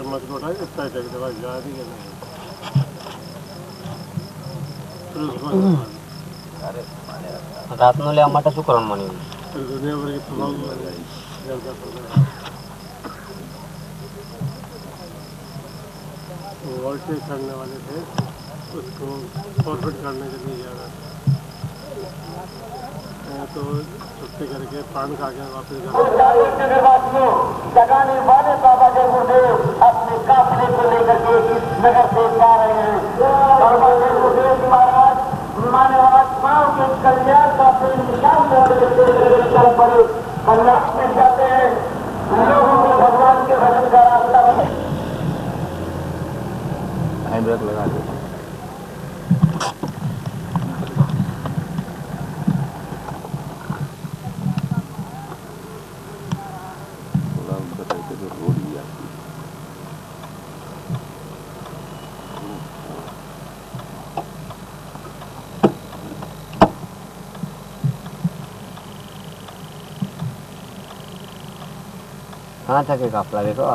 मत कोटा इतना ही चाहिए दवा जा रही है ना फिर उसको अरे रात नो ले आमाटा શું કરવાનું મને फिर दुनिया भर की तमाम ज़्यादा वोल्टेज करने वाले थे उसको फॉरवर्ड करने के लिए जा रहा था तो छुट्टी करके पान खा के वापस जगाने वाले बाबा जय गुरुदेव अपने काफिले को लेकर के इस नगर से जा रहे हैं। बाबा जय गुरुदेव जी महाराज मानव आत्माओं के कल्याण का निशान चल पड़े कल्याण में जाते हैं लोगों को भगवान के भजन का रास्ता बने। हैंड ब्रेक लगा दो हाँ था के काफला देखो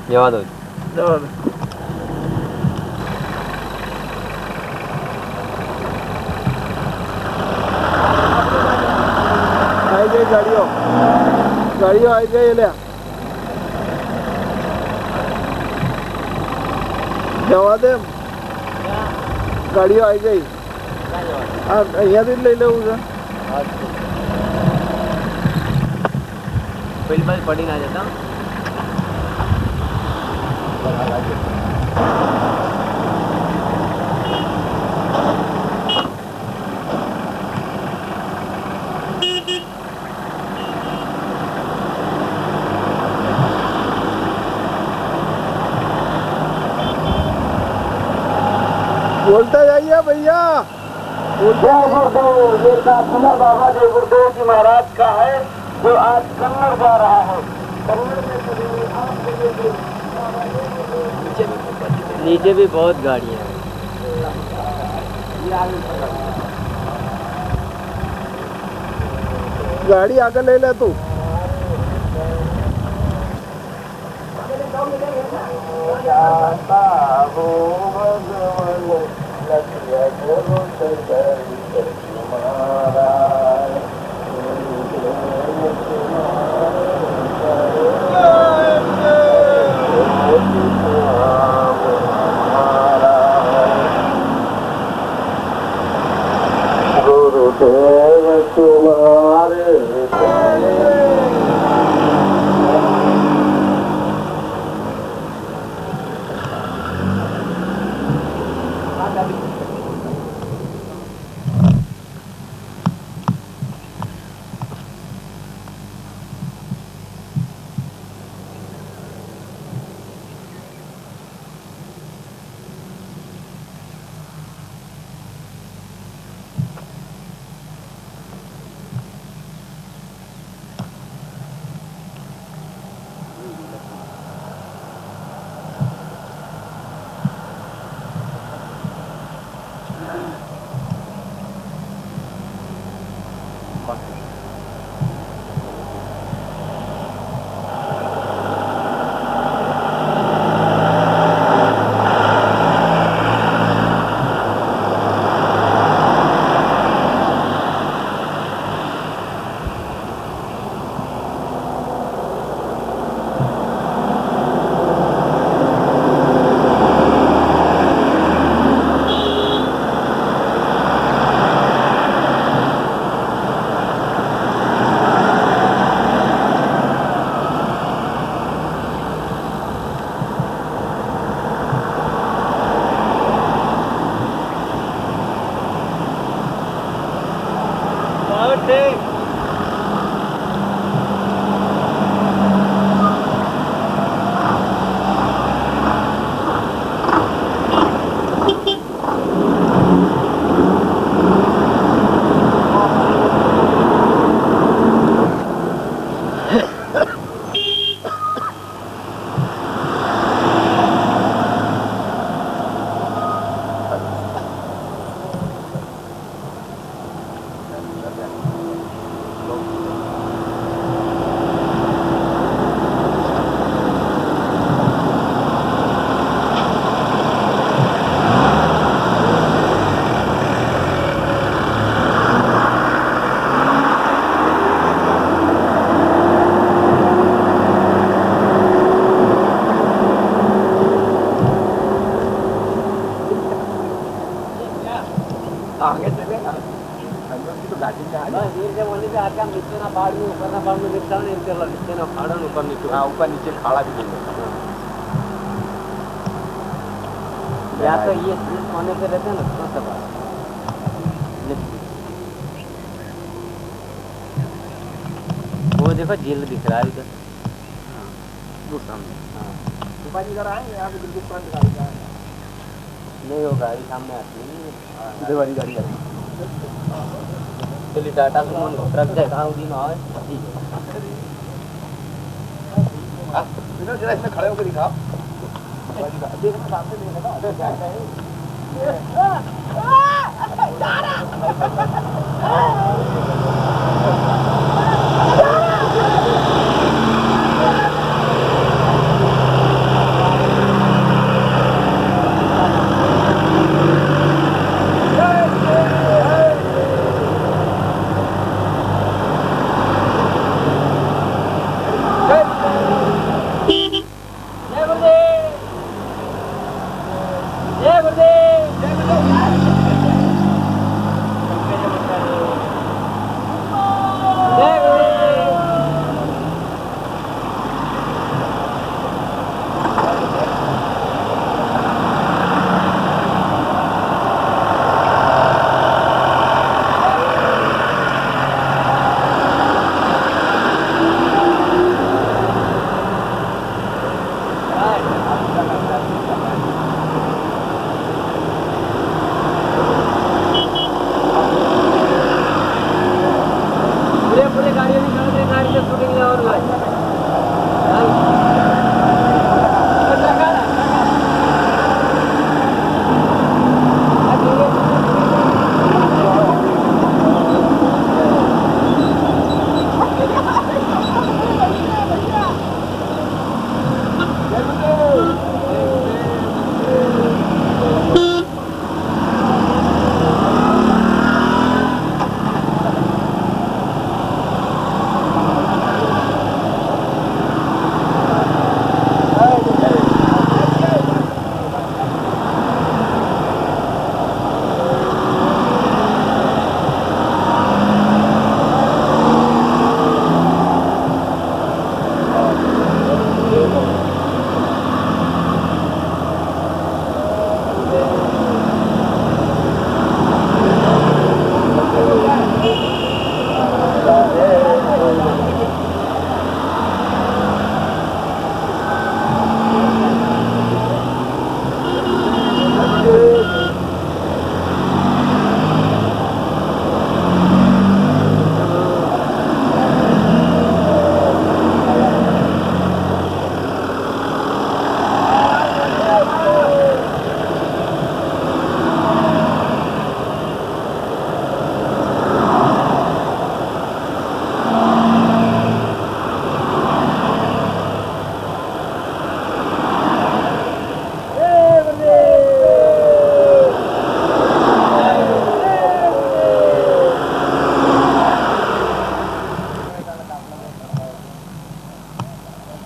जवा दो आई गई गाड़ियों आई गई ले जवा दे गाड़ियों आई गई અહીંયાથી જ લઈ લેવું છે પેલી બાજુ પડી ના જતા बोलते जाइए भैया। जय गुरुदेव ये काफिला बाबा जय गुरुदेव जी महाराज का है जो आज कन्नड़ जा रहा है। कन्नड़ में नीचे भी बहुत गाड़ियाँ हैं। गाड़ी आगे ले ले तू गुरुदेव तुम्हारे से बोलने पे आके हम नीचे ना पहाड़ में ऊपर ना पहाड़ में गिरता नहीं नीचे ना पहाड़ ऊपर नीचे। हाँ ऊपर नीचे खाड़ा भी नहीं है। या तो ये होने पे रहते हैं ना तो सब वो देखो झील दिख रहा है इधर। वो सामने। हाँ इधर आएंगे यहाँ पे बिल्कुल फ्रंट गाड़ी का नहीं होगा गाड़ी सामने आती है इधर वाली गाड़ी आती है। चलिए टाटा सुमो ट्रक जाए कहाँ उदी ना ठीक है। जरा इसमें खड़े होकर दिखा देखना सामने देखना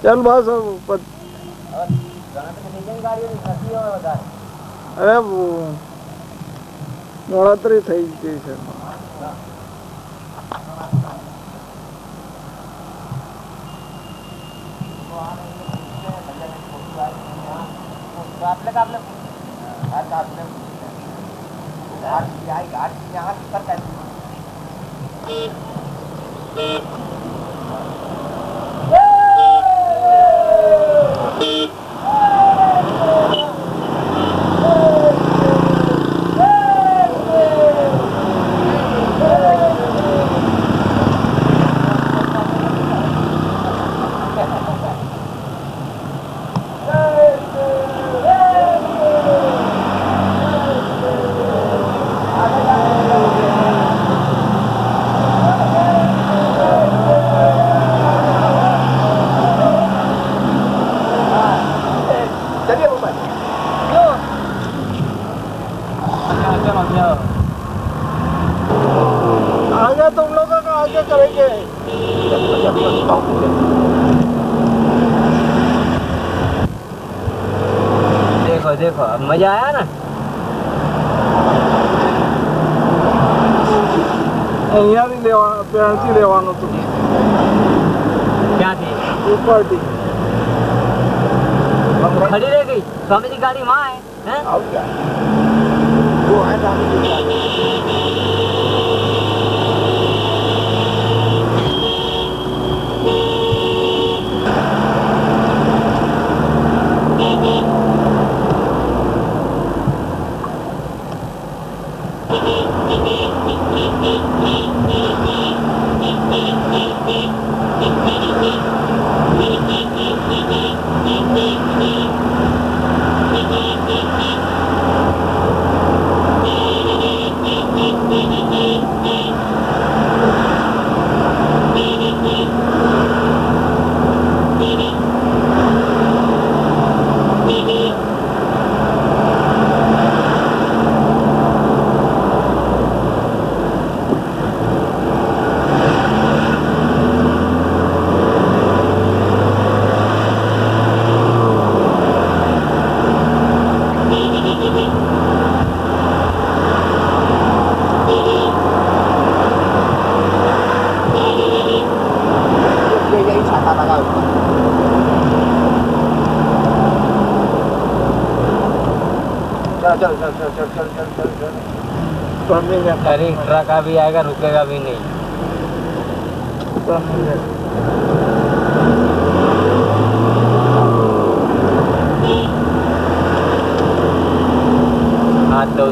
चल बस अरे वो नवरात्रि થઈ ગઈ છે आगे तुम लोगों का आगे करेंगे देखो देखो अब मजा आया ना અહીંયાથી ત્યાંથી લેવાનું હતું ક્યાંથી ઉપરથી खड़ी रह गई स्वामी जी गाड़ी वहाँ है और क्या वो है स्वामी जी की गाड़ी। चल चल चल चल चल चल चल चल अरे ट्रक अभी आएगा रुकेगा भी नहीं हाथ दो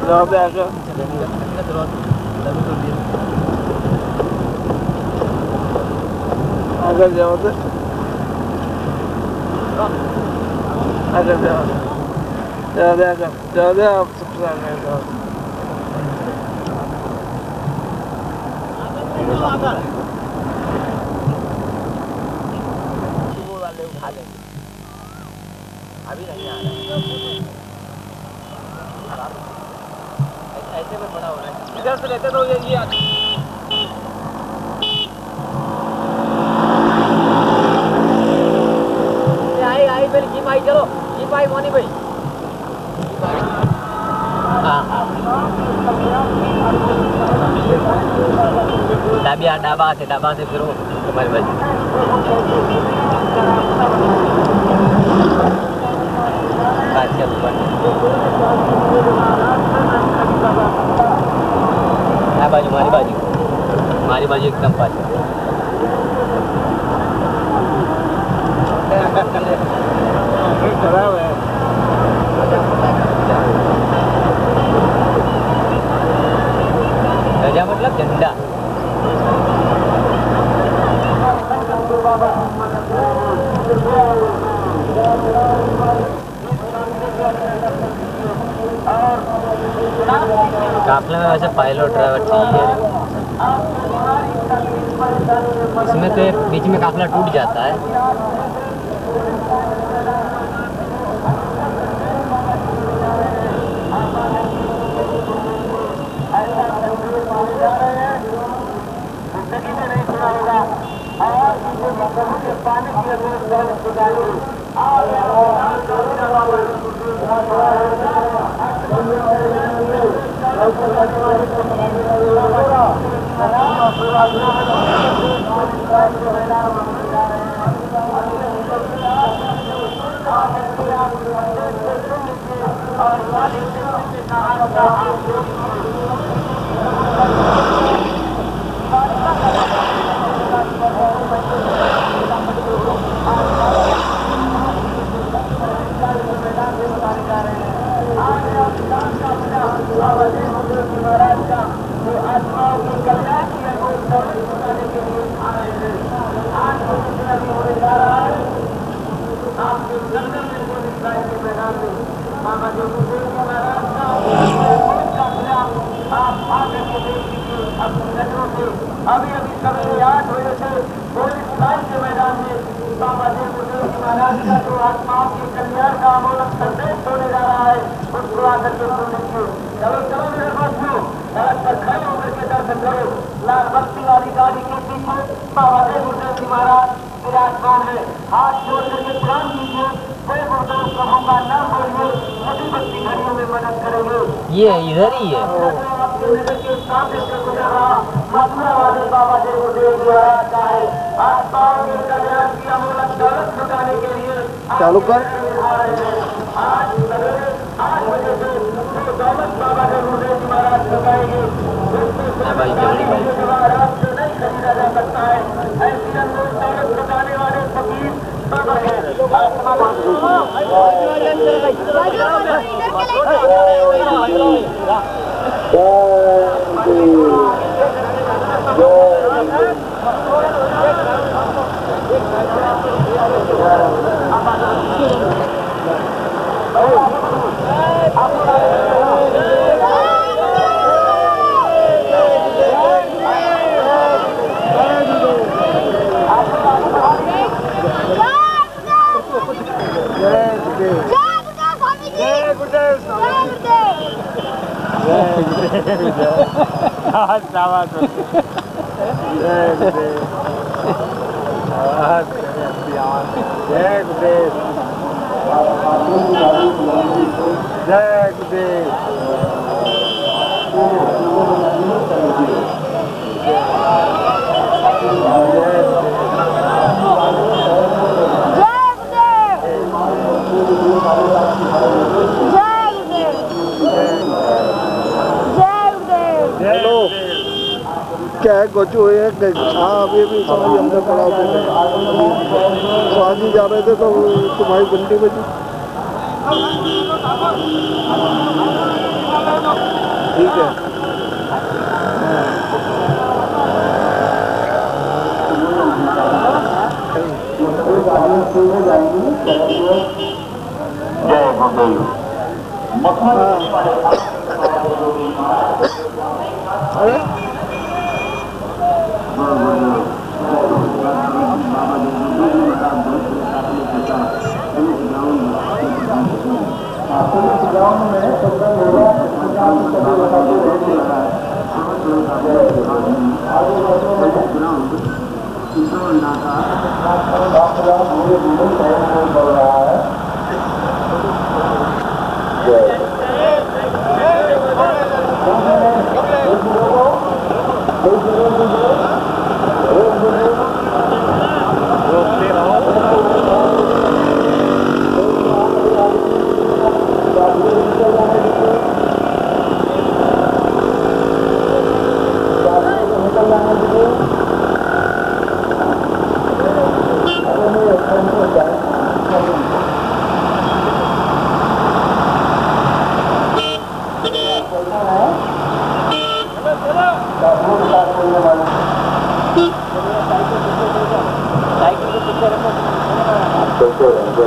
जवाब दे आगे आगे जवाब दे आगे जवाब दे आप सबसे आगे अभी नहीं आ रहा ऐसे में बड़ा हो रहा है इधर से लेते तो ये आई पहले जीप आई चलो जीप आई मोनी भाई डाबा से फिर तुम्हारे भाई बाजू हमारी बाजू हमारी बाजू एकदम पास खराब है। ध्वजा मतलब झंडा। काफले में वैसे पायलट ड्राइवर चाहिए। इसमें तो बीच में काफला टूट जाता है। पानी अभी सवेरे 8 बजे से पुलिस लाइन के मैदान में बाबा देव महाराज का जो आत्माओं के कल्याण का अमोलक संदेश होने जा रहा है उसको आकर के सुनने को चलो चलो मेरे बच्चों सड़क पर खड़े होकर के दर्शन करो। लाल बत्ती वाली गाड़ी के पीछे बाबा देव महाराज विराजमान है। हाथ जोड़ करके प्रणाम कीजिए। कोई गुरुदेव प्रभु का नाम बोलिए, मुसीबत की घड़ियों में मदद करेंगे। ये इधर ही है। मथुरा वाले बाबा देव महाराज का है। आत्माओं के कल्याण की अमूलक दौलत जुटाने के लिए चालू कर। आज सवेरे 8 बजे से जो दौलत बाबा देव महाराज लगाएंगे महाराज से नहीं खरीदा जा सकता है। ऐसी अनमोल दौलत जुटाने वाले फकीर बाबा है। क्या है गोचू है? हाँ अभी भी समझ अंदर पड़ा होते थे। स्वादी जा रहे थे तो तुम्हारी बंदी बजी। ठीक है। अरे निकल जाने साइकिल को पीछे रखो। चलते रहेंगे।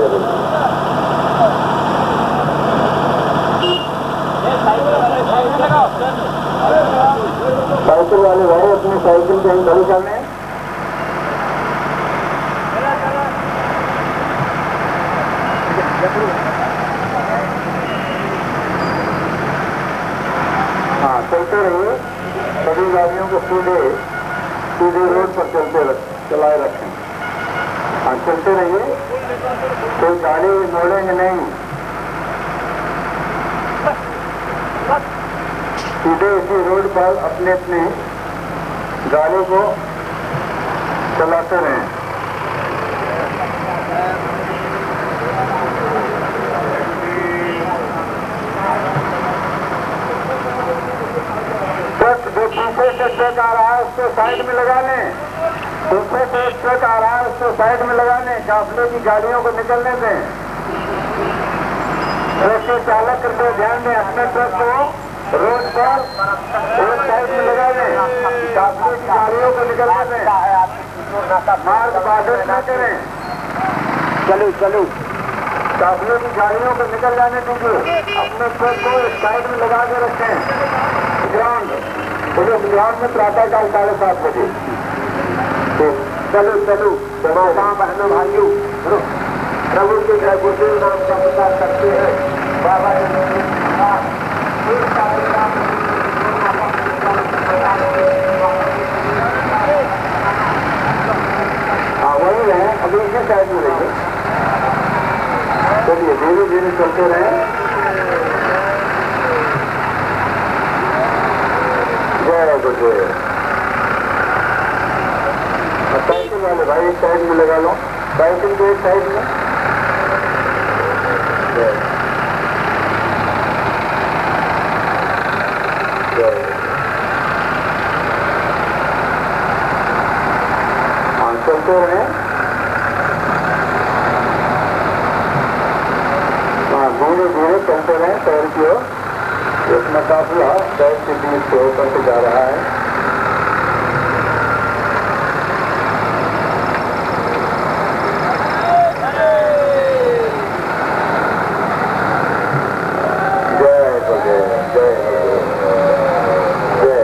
साइकिल वाले भाई अपनी साइकिल कहीं खड़ी कर लें। हाँ चलते रहिए, सभी गाड़ियों को सीधे रोड पर चलाए रखें। हाँ चलते रहिए, कोई गाड़ी मोड़ेंगे नहीं, सीधे इसी रोड पर अपने गाड़ी को चलाते रहें। ट्रक जो पीछे से ट्रक आ रहा है उसको साइड में लगा लें, पीछे से एक ट्रक आ रहा है उसको साइड में लगा लें, काफिले की गाड़ियों को निकलने दें। ट्रक के चालक कृपया ध्यान दें, अपने ट्रक को रोड पर रोड साइड में लगा दें, काफिले की गाड़ियों को निकलने दें, मार्ग बाधित न करें। चलो काफिले की गाड़ियों को निकल जाने दीजिए, अपने ट्रक को साइड में लगा के रखें। ग्राउंड में प्रातः काल 7:30 बजे। चलो कहाँ बहनों भाइयों, प्रभु के जय गुरुदेव नाम का प्रचार करते हैं। बाबा हाँ वही है, अभी इसी साइड में रहिए। चलिए धीरे धीरे चलते रहे। जय गुरुदेव। साइकिल वाले भाई एक साइड में लगा लो, साइकिल को एक साइड में। हाँ चलते रहे। हाँ धीरे धीरे चलते रहे, पैर की ओर। इसमें काफिला साइड के बीच से होकर के जा रहा है। जय गुरुदेव, जय जय।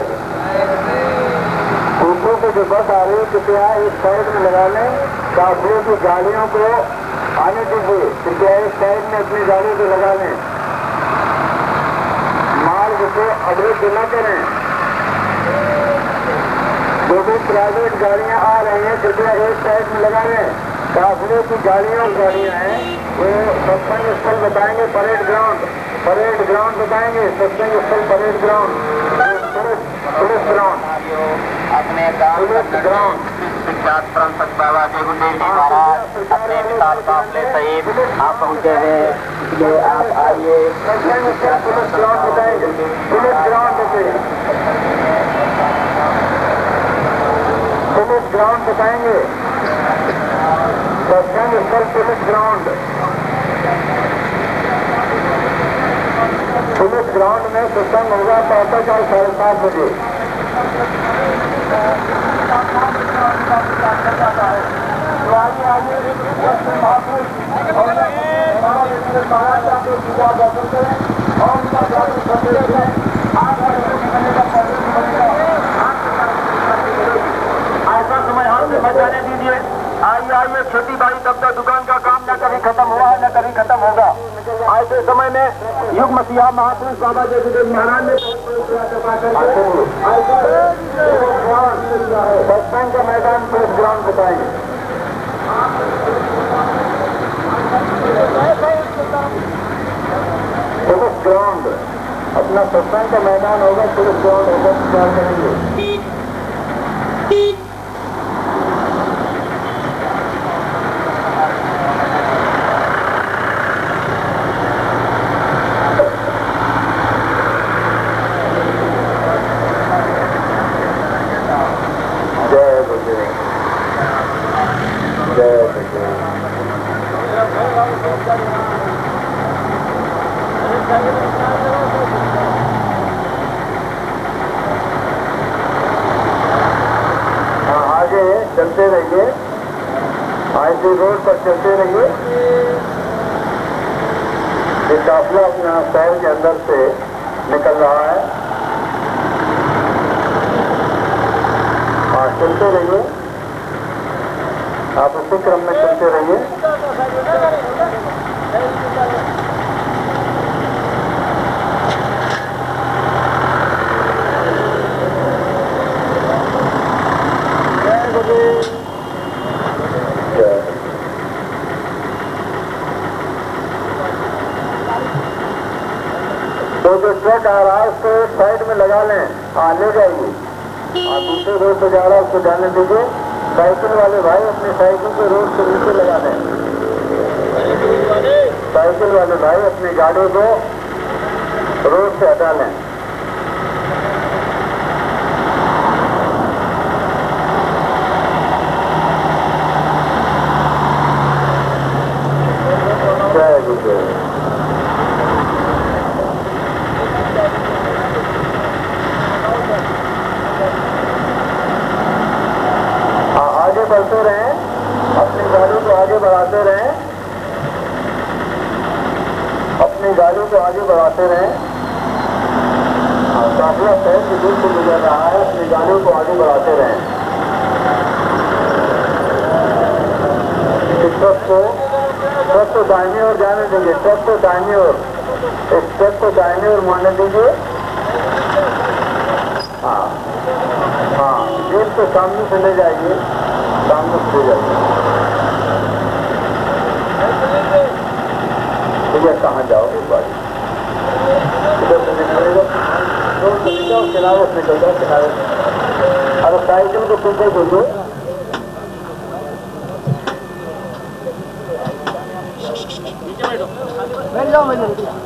पीछे से जो बस आ रही कृपया एक साइड में लगा लें, काफिले की गाड़ियों को आने दीजिए, कृपया एक साइड में अपनी गाड़ी को लगा लें, को अवरुद्ध न करें। जो भी प्राइवेट गाड़ियां आ रही हैं कृपया एक साइड में लगा लें। काफिले की गाड़ियां हैं वो सत्संग स्थल बताएंगे, परेड ग्राउंड बताएंगे, सत्संग स्थल परेड ग्राउंड, पुलिस ग्राउंड, अपने ग्राउंड विख्यात परम संत बाबा जय गुरुदेव जी महाराज अपने विशाल काफिले सहित आप पहुँचे हैं। ये आप आइए, पुलिस ग्राउंड बताएंगे, पुलिस ग्राउंड बताएंगे, सत्संग स्थल पुलिस ग्राउंड में सत्संग होगा प्रातः काल 7:30 बजे। ऐसा समय हाथ से बचाने दीजिए। आइए खेती बाड़ी तब तक दुकान का काम न कभी खत्म हुआ है न कभी खत्म होगा। ऐसे समय में युग मसीहा महापुरुष बाबा जय गुरुदेव महाराज ने सत्संग का मैदान प्रेस ग्राउंड बताएंगे। पुलिस ग्राउंड अपना सत्संग का मैदान होगा, पुलिस ग्राउंड होगा, प्रचार करेंगे। जय गुरुदेव, जय गुरुदेव। हाँ चलते रहिए, आईसी रोड पर चलते रहिए। ये काफिला अपना शहर के अंदर से निकल रहा है। हाँ, चलते रहिए, आप उसी क्रम में चलते रहिए। तो जो ट्रक आ रहा है उसको साइड में लगा लें, हाँ ले जाइए। हाँ, दूसरे रोड पे जा रहा है उसको जाने दीजिए। साइकिल वाले भाई अपनी साइकिल को रोड के नीचे लगा दें। साइकिल वाले भाई अपनी गाड़ी को रोड से हटा लें। जय गुरुदेव। आगे बढ़ते रहें, अपनी गाड़ी को आगे बढ़ाते रहें, अपनी गाड़ी को आगे बढ़ाते रहें। काफिला शहर की दूर से गुजर रहा है, अपनी गाड़ी को आगे बढ़ाते रहें। ट्रक को दाहिनी ओर जाने दीजिए, ट्रक को दाहिनी ओर, इस ट्रक को दाहिनी ओर मोड़ने दीजिए। हाँ हाँ, जीप को सामने से ले जाइए, सामने से ले जाइए। भैया कहाँ जाओगे बारी? इधर से निकलेगा, रोड से निकलो, किनारे से निकल जाओ, किनारे से। अरे साइकिल को पीछे खोलो। बैठ जाओ, बैठ जाओ।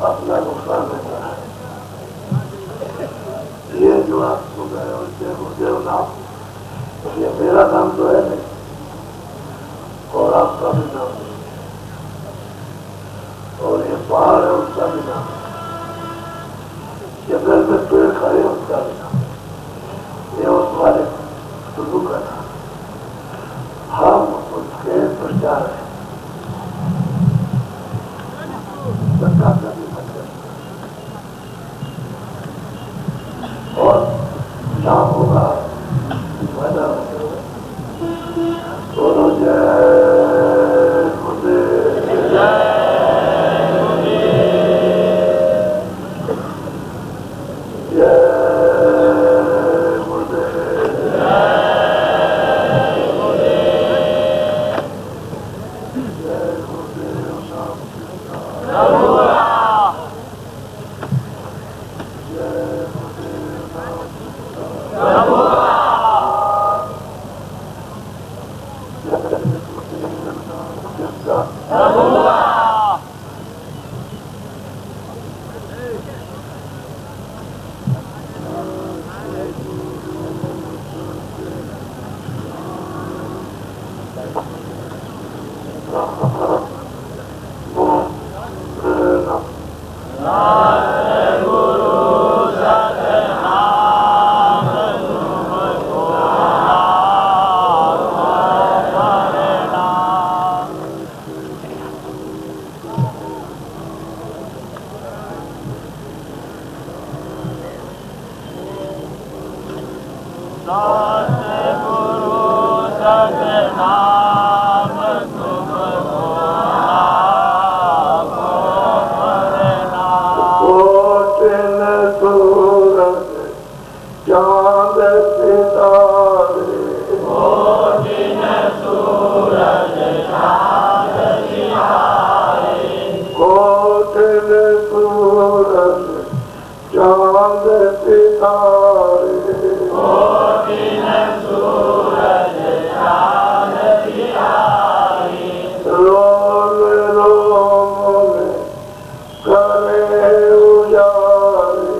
अपना नुकसान होता है। ये जो आप सुन रहे हो, गुरुदेव नाम, ये मेरा नाम तो है नहीं और आपका भी नाम नहीं, और ये पहाड़ है उसका भी नाम, जंगल में पेड़ खड़े उसका भी नाम, ये उस वाले शुरू का नाम। हम उसके प्रचार है, सरकार का भी मतलब और नाम होगा दोनों जय गुरुदेव कोटिल सूरज चांद सितारे रोम रोम में करे उजारे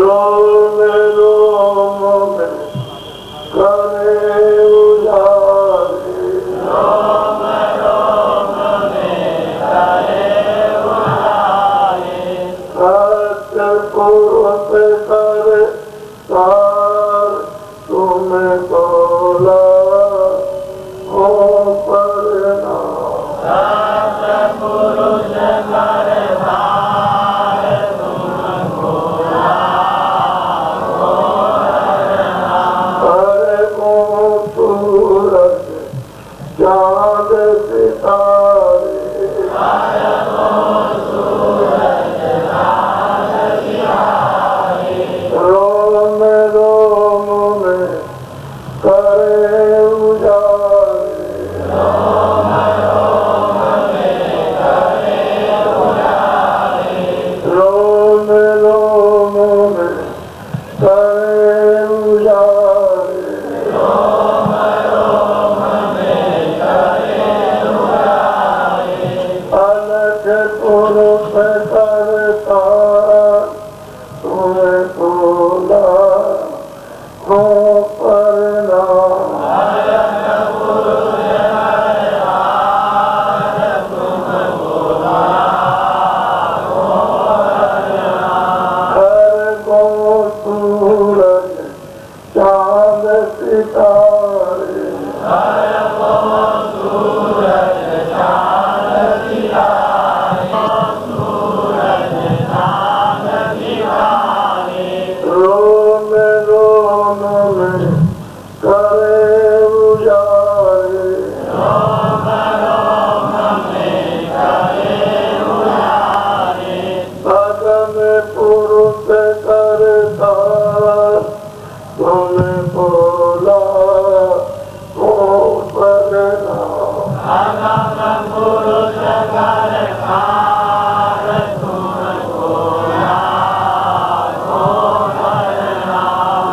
रोम रोम में करे उजारे सत्य पुरुष कर तार तुम्हें बोला हो परना हरे को सूरज चांद सितारे रोम रोम में करे उजारे रोम रोम में करे उजारे अलग पुरुष करता तुम्हें बोला हो परना हर को सूरज चांद सितारे रोम रोम में करे उजारे सदन पुरुष करता तुम्हें बोला हो परना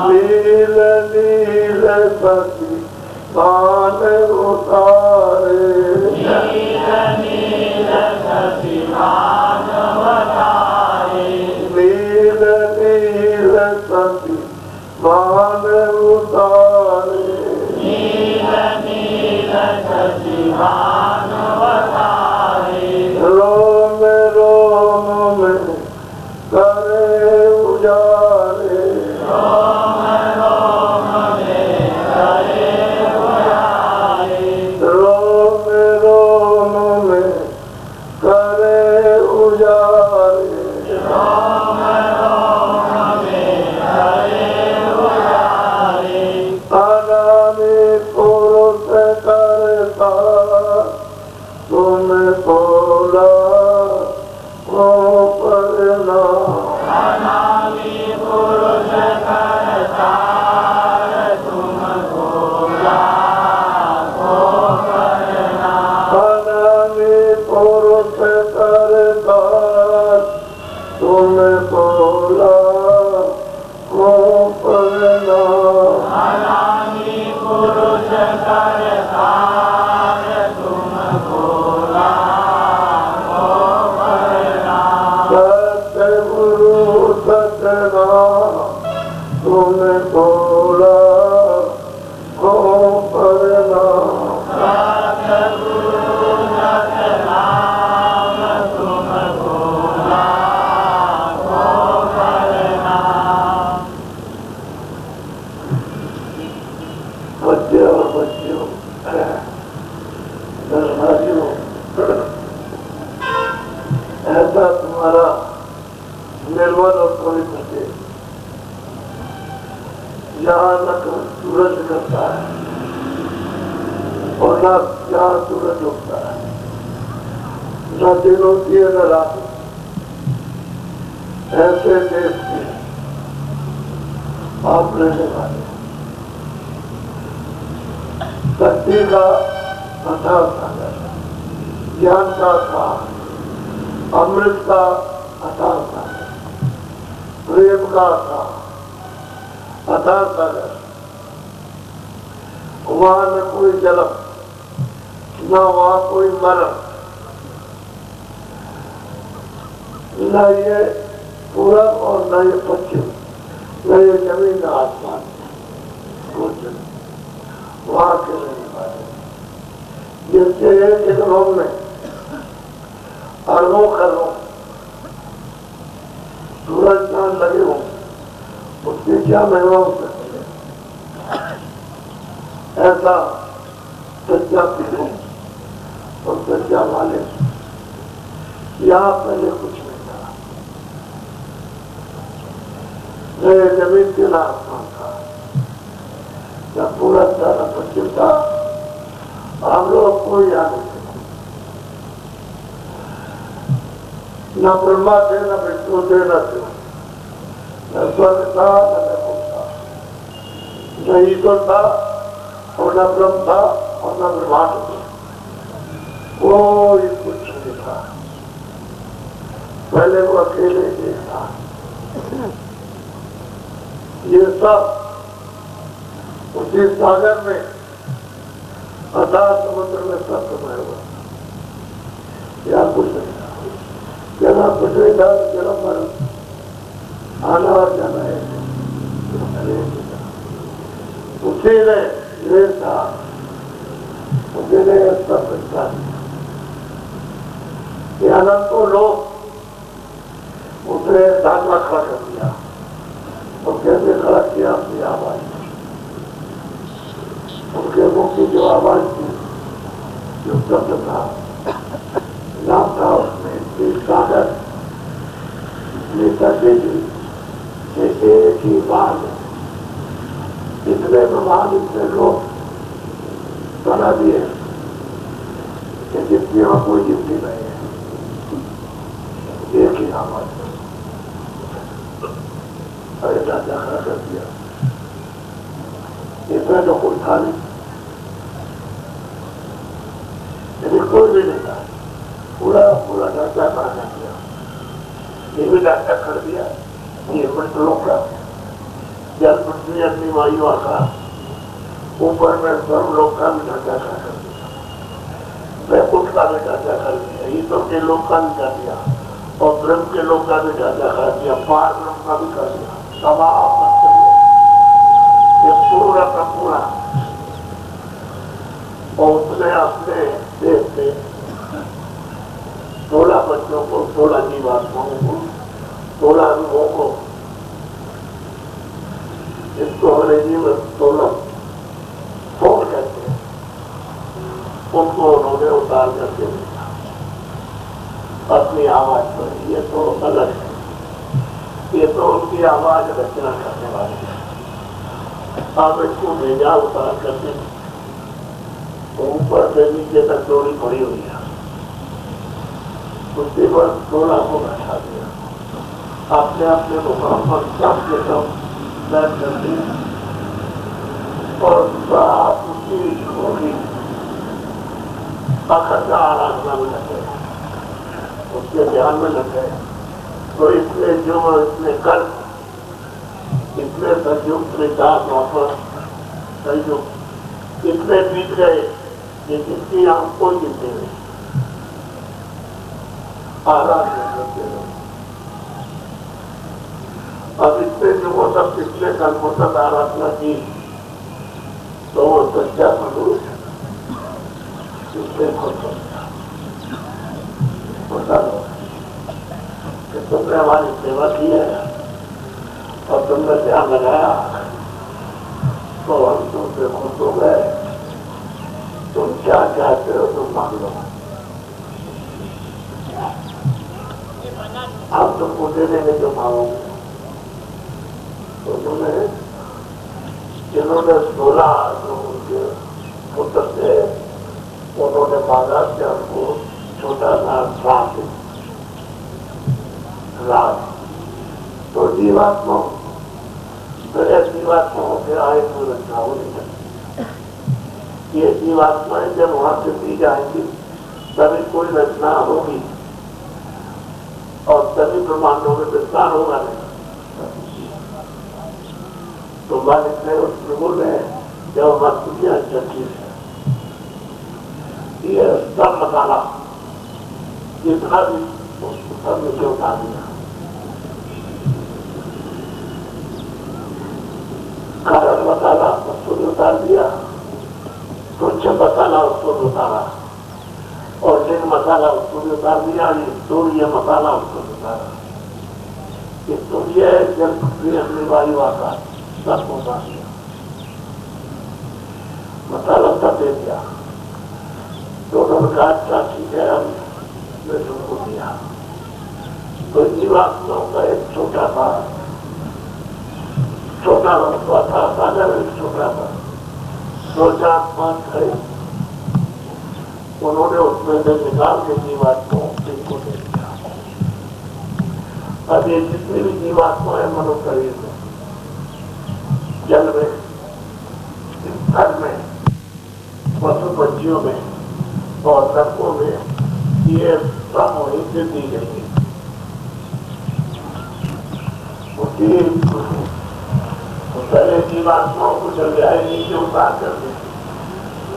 नील नील सती मान उतारे नील नील सती मान उतारे रोम रोम में करे उजारे रोम रोम में करे उजारे अनामी पुरुष करता तुम्हें बोला हो परना अनामी पुरुष करता तुम्हें बोला हो परना सत्य गुरु सतना तुम्हें बोला हो परना बच्चों बच्चों दर्शनार्थियों ऐसा तुम्हारा निर्मल और पवित्र देश यहाँ न सूरज करता है और न यहाँ सूरज उगता है, न दिन होती है न रात होती है। ऐसे देश में आप रहने वाले शक्ति का अथाह सागर, ज्ञान का अथाह, अमृत का अथाह सागर, प्रेम का अथाह सागर। वहां न कोई जन्म, न वहां कोई मरण, न ये पूरब और न ये पश्चिम, न ये जमीन न आसमान, कुछ वहां के रहने वाले, जिनसे एक रोम में अरबों खरबों सूरज चांद लगे हों, उसकी क्या महिमा हो सकती है। ऐसा सच्चा पीछू और सच्चा मालिक यहाँ पहले कुछ नहीं था, न जमीन के ना आसमान था, न पूरब था न पश्चिम था, हम लोग कोई याद नहीं थे, न ब्रह्मा थे न विष्णु थे न शिव, न स्वर्ग था न नरक था, न ईश्वर था और न ब्रह्म था और न ब्रह्मांड था, कोई कुछ नहीं था। पहले वो अकेले ही था। ये सब उसी सागर में अथाह समुद्र में सब समाया हुआ, यहाँ कुछ नहीं था। जहाँ कुछ नहीं था तो जन्म मरण आना और जाना है, उसी ने ये था, उसी ने सब पैसा दिया। अनंतों लोग उसने दाखला खड़ा कर दिया और कैसे खड़ा किया अपनी आवाज, उनके मुख की जो आवाज थी, जो शब्द था, नाम था उसमें इतनी सागर, इतनी तकलीफ थी, जैसे एक ही बात इतने ब्रह्मांड इतने लोग बना दिए कि जितनी और कोई जितनी नहीं है, एक ही आवाज। अरे राजा खड़ा कर दिया, इतना तो कोई था नहीं, लेकिन कोई भी नहीं था, पूरा पूरा ढांचा खड़ा कर दिया। ये भी ढांचा कर दिया, ये मृतलोक का जल पृथ्वी अपनी वायु आकाश, ऊपर में सर्वलोक का भी ढांचा खड़ा कर दिया, वैकुंठ का भी ढांचा कर दिया, ईश्वर के लोक का भी कर दिया और ब्रह्म के लोक का भी ढांचा कर दिया, पार ब्रह्म का भी कर दिया, तमाम ये पूरा का पूरा। और उसने अपने देश से 16 बच्चों को, 16 जीवात्माओं को, 16 रूहों को, इसको हमारे जीवन 16 फोड़ कहते हैं, उनको उन्होंने उतार करके दिया अपनी आवाज पर। ये तो अलग है, ये तो उनकी आवाज रचना करने वाली है। आप इसको भेजा उतार करके, ऊपर से नीचे तक डोरी पड़ी हुई है, उसके बाद 16 को बैठा दिया, अपने अपने मुकाम पर सब के सब बैठ करके और साफ उसी होगी अखंड आराधना में लग गए, उसके ध्यान में लग गए। तो इसने जो इसने कल इतने संयुग त्रिदास वापस संयुग इतने बीत गए कि जिसकी आंख कोई गिनते नहीं, आराधना करते रहो। अब इतने युगों तक पिछले कल्पों तक आराधना की तो वो सच्चा प्रभु इससे खुश हो गया। बता दो कि तुमने हमारी सेवा की है और तुमने ध्यान लगाया तो हम तुमसे खुश हो गए, तुम क्या चाहते हो तुम मांग लो, आप तुमको दे देंगे जो मांगोगे। तो तुम्हें जिन्होंने 16 जो उनके पुत्र थे उन्होंने मांगा कि हमको छोटा सा राज, तो जीवात्माओं के आए तो रक्षा हो नहीं सकती। ये जीवात्माएं जब वहां से दी जाएंगी तभी कोई रचना होगी और तभी ब्रह्मांडों में विस्तार होगा नहीं। तो मालिक ने उस प्रभु ने जब मस्तियां चची ये सब मसाला जितना भी सब नीचे उतार दिया, कारण मसाला उसको उतार दिया, स्वच्छ मसाला उसको उतारा और लिंग मसाला उसको भी उतार दिया, ये सूर्य मसाला उसको उतारा। ये सूर्य जल पृथ्वी अग्नि वायु आकाश सबको उतार दिया, मसाला सब दे दिया। दोनों का अच्छा ठीक है, हमने तुमको दिया। तो जीवात्माओं का एक छोटा वस्तु था, सागर एक छोटा था, 2-4-5 खड़े, उन्होंने उसमें से निकाल के जीवात्माओं को दे दिया। अब ये जितनी भी जीवात्माएं मनुष्य शरीर में, जल में, घर में, पशु पक्षियों में और नरकों में, ये सब वहीं से दी गई है। पहले जीवात्माओं को चल जाए नीचे उतार कर दे,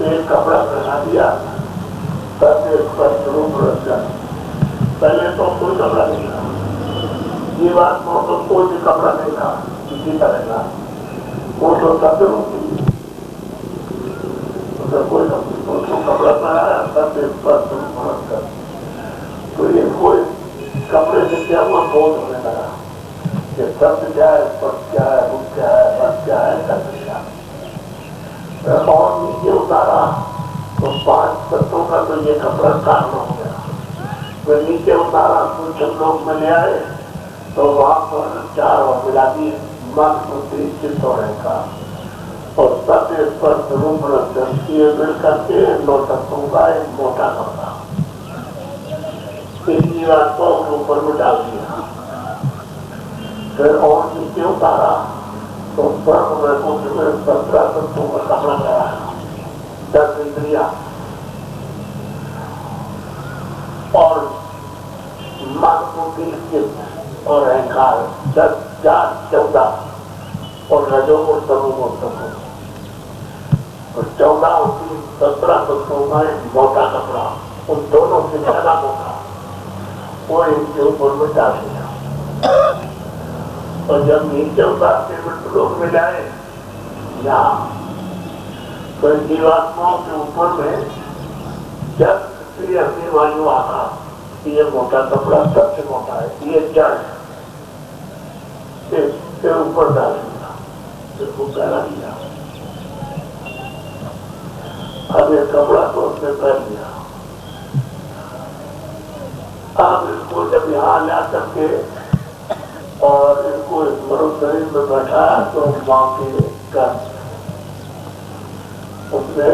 एक कपड़ा पहना दिया, तब एक पर रूप रख जाए। पहले तो कोई कपड़ा नहीं था, जीवात्माओं को कोई भी कपड़ा नहीं था किसी तरह का, वो तो सत्य रूप कोई कपड़ा पहनाया, तब एक पर रूप रख कर। तो ये कोई कपड़े से क्या हुआ, बोध होने लगा कि शब्द क्या है, स्पर्श क्या है, रूप क्या है, रस क्या है, कर्म क्या है। और नीचे उतारा तो 5 तत्वों का तो ये कपड़ा कारण हो गया। फिर नीचे उतारा तो चंद्रों में ले आए तो वहां पर 4 और मिला दिए, मन बुद्धि चित्त और अहंकार और सत्य स्पर्श रूप रस ये मिल करके 9 तत्वों का एक मोटा कपड़ा जीवात्मा के ऊपर में डाल दिया। फिर और नीचे उतारा तो स्वर्ग में 17 तत्वों का कपड़ा गया, 10 इंद्रिया और मन बुद्धि चित्त और अहंकार 10, 4, 14 और रजोगुण तमोगुण तत्व और 14 उसकी 17 तत्वों का एक मोटा कपड़ा, उन दोनों से ज्यादा मोटा, वो इनके ऊपर में डाल दिया। और जब नीचे उतार के लोग मिलाए यहाँ तो जीवात्माओं के ऊपर में जब पृथ्वी अग्नि वायु आकाश, ये मोटा कपड़ा सबसे मोटा है, ये जड़ इसके ऊपर डाल दिया, इसको फैला दिया। अब ये कपड़ा तो उसने पहन लिया। अब इसको जब यहाँ ला करके और इनको इस मनुष्य शरीर में बैठाया तो माँ के घर उसने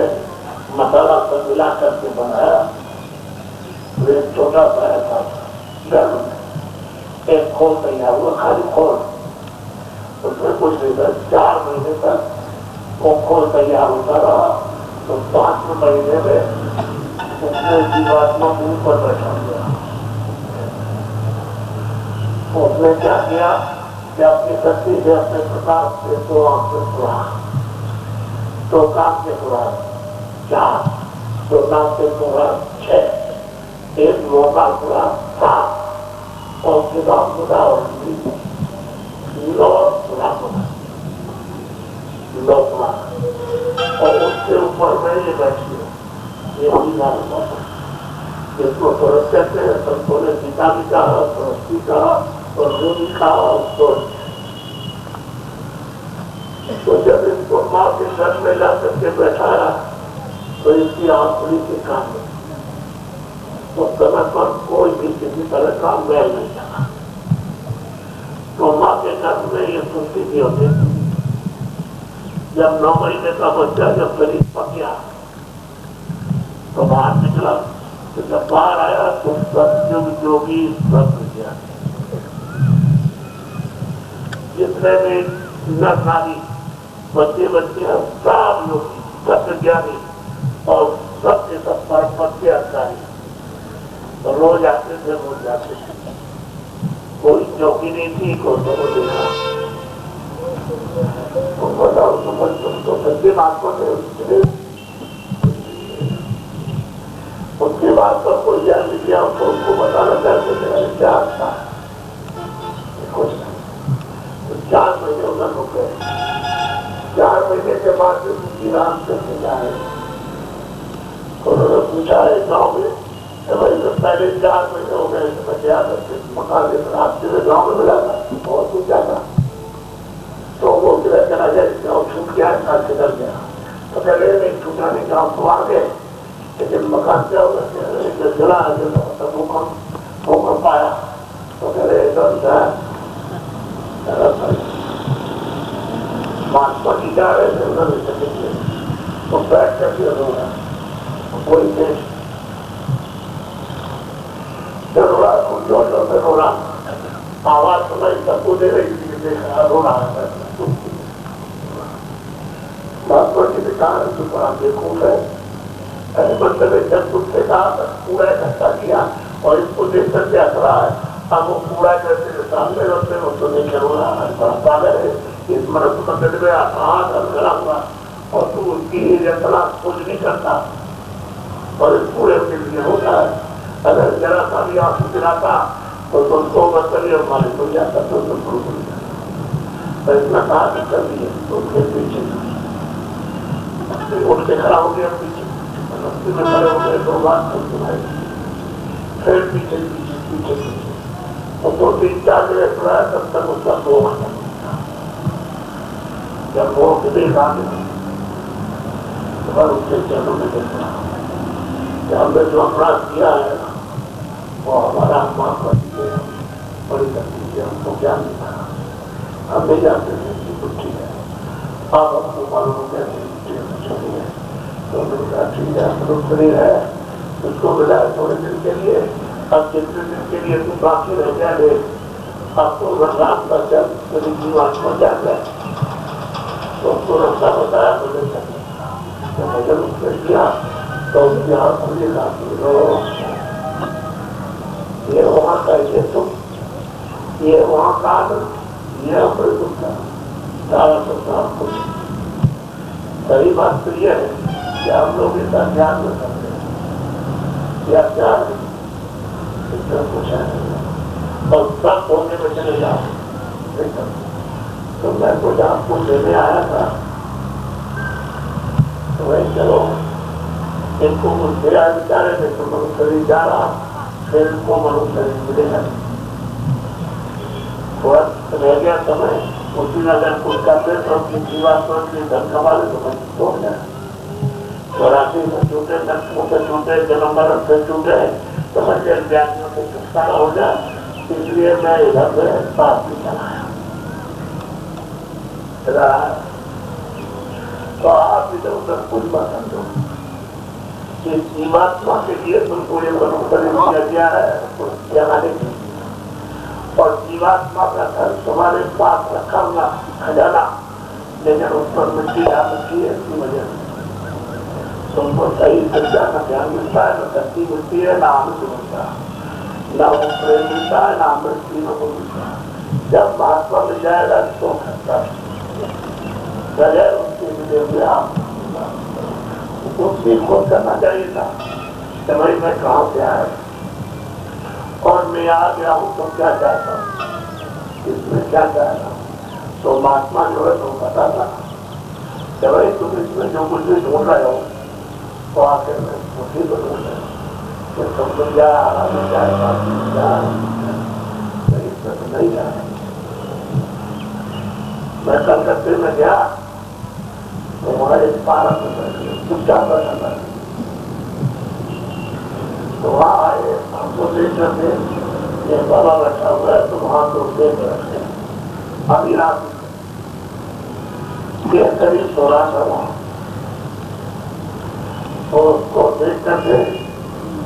मसाला सब मिला करके बनाया। तो एक छोटा सा ऐसा घर में एक खोल तैयार हुआ, खाली खोल, उसमें कुछ नहीं था। 4 महीने तक वो खोल तैयार होता रहा। तो 5वें महीने में उसने जीवात्मा के ऊपर बैठा दिया। उसने क्या किया कि अपनी शक्ति से, अपने प्रकाश से 2 आंख से खुला, 2 कान से खुला 4, 2 नाक से खुला 6, 1 मुंह का खुला 7 और किताब खुला और और उसके ऊपर में ये बैठी है, ये इसको सरस कहते हैं। सबको ने सीता भी कहा, सरस्वती कहा और रूबी कहा उसको। तो जब इसको माँ के घर में ला करके बैठाया तो इसकी आंख खुली के काम में उस समय पर कोई भी किसी तरह का मैल नहीं था। तो माँ के घर में ये सुनती भी होती थी। जब 9 महीने का बच्चा जब शरीर पक गया तो बाहर निकला, तो जब बाहर आया तो सत्युग जोगी सब गया। जितने भी नर नारी बच्चे बच्चे सब योगी सत्य ज्ञानी और सबके सब परपत के अधिकारी तो रोज आते थे, रोज जाते थे। कोई चौकी नहीं थी, कोई तो देखा बताओ तो सच्चे महात्मा थे। उसके बाद तो कोई ज्ञान विद्या उनको बताना चाहते थे क्या था कुछ तो 4 महीने उधर रुक गए। 4 महीने के बाद उनकी राम करके जाए उन्होंने पूछा है गाँव में भाई तो पहले 4 महीने हो गए तो मैं क्या करते मकान रास्ते में गाँव में मिला था बहुत कुछ जाता तो वो चला जाए गाँव छूट गया से डर गया तो पहले नहीं छूटा नहीं गाँव तो आ गए लेकिन मकान क्या होगा जला भूकंप आया तो कह रहे महात्मा जी जा रहे थे उन्होंने तो बैठ करके रो रहा कोई देश रोड़ा जोर से रो रहा आवाज सुनाई सबको दे रही थी देखा रो रहा है महात्मा जी ने कहा तो बड़ा देखो है मंदिर में जब तुमसे कहा कूड़ा इकट्ठा किया और इसको देख कर क्या करा है अब वो कूड़ा करते सामने रखते हो तो नहीं कर रहा है बड़ा पागल है इस मनुष्य मंदिर में हाथ कराऊंगा और तू उसकी रचना कुछ नहीं करता और इस कूड़े के लिए होता है अगर जरा सा भी आंसू गिराता तो तुमको मतलब और मारे तो जाता तो तुम तो इतना कहा कि कर दिए तो फिर पीछे उठ के खड़ा हो गया पीछे में खड़े हो गए 2 बार फिर पीछे पीछे पीछे पीछे और 2-3-4 जगह चुराया तब तक उसका मोह खत्म। जब मोह के देखा तो उसके चरणों में देखा कि हमने जो अपराध किया है वो हमारा माफ कर दिए बड़ी तकलीफ है हमको क्या मिला हम नहीं जानते थे कि कुछ ठीक है आप हमको मालूम कैसे छोड़ी है तो ठीक है शरीर है उसको मिला थोड़े दिन के लिए अब जितने दिन के लिए तू बाकी रह गया ले अब तो राम का जब मेरी जीवात्मा जा गया तो उसको रास्ता बताया मुझे तो भजन उसने किया तो उसके हाथ मुझे ये वहाँ का ये तुम ये वहाँ का ये अपने तुम का सारा संसार कुछ सही बात तो ये है कि हम लोग इसका ध्यान में करते हैं या क्या इतना कुछ है और सब होने में चले जाओ तो मैं कुछ आपको लेने आया था तो वही चलो इनको मुझे आज विचारे थे तो मनु शरीर जा रहा फिर इनको मनु शरीर मिलेगा थोड़ा रह गया समय उसी अगर कुछ करते तो अपनी जीवात्मा के धन कमा ले तो मैं छोड़ जाए 84 में छूटे नक्शों से छूटे जन्म मरण से छूटे तो मुझे व्याधियों से छुटकारा हो जाए इसलिए मैं इधर से पास भी चलाया तो आप इधर उधर कुछ बात समझो कि जीवात्मा के लिए तुमको ये मनुष्य किया गया है जगाने के लिए और जीवात्मा का धन तुम्हारे पास रखा हुआ खजाना लेकिन उस पर मिट्टी डाल रखी है इसकी वजह से तुमको सही सच्चा का ध्यान मिलता है न शक्ति मिलती है न आनंद मिलता है न वो प्रेम मिलता है न मृत्यु को मिलता है जब महात्मा मिल जाएगा तो खतरा उसके मिले हुए आप उसकी खोज करना चाहिए था कि भाई मैं कहाँ से आया और मैं आ गया हूँ तो क्या चाहता हूँ इसमें क्या चाहता हूँ तो महात्मा जो है तो पता था कि भाई तुम इसमें जो कुछ भी ढूंढ रहे हो तो आखिर में उसी को ढूंढ रहे हो फिर तुम क्या इसमें तो नहीं जा मैं कलकत्ते में गया तो वहाँ एक पार्क में चुपचाप बैठा था तो वहाँ आए हमको देख रहे थे ये बाबा बैठा हुआ है तो वहाँ तो देख रहे थे अभी रात के करीब 16 था वहाँ तो उसको देख करके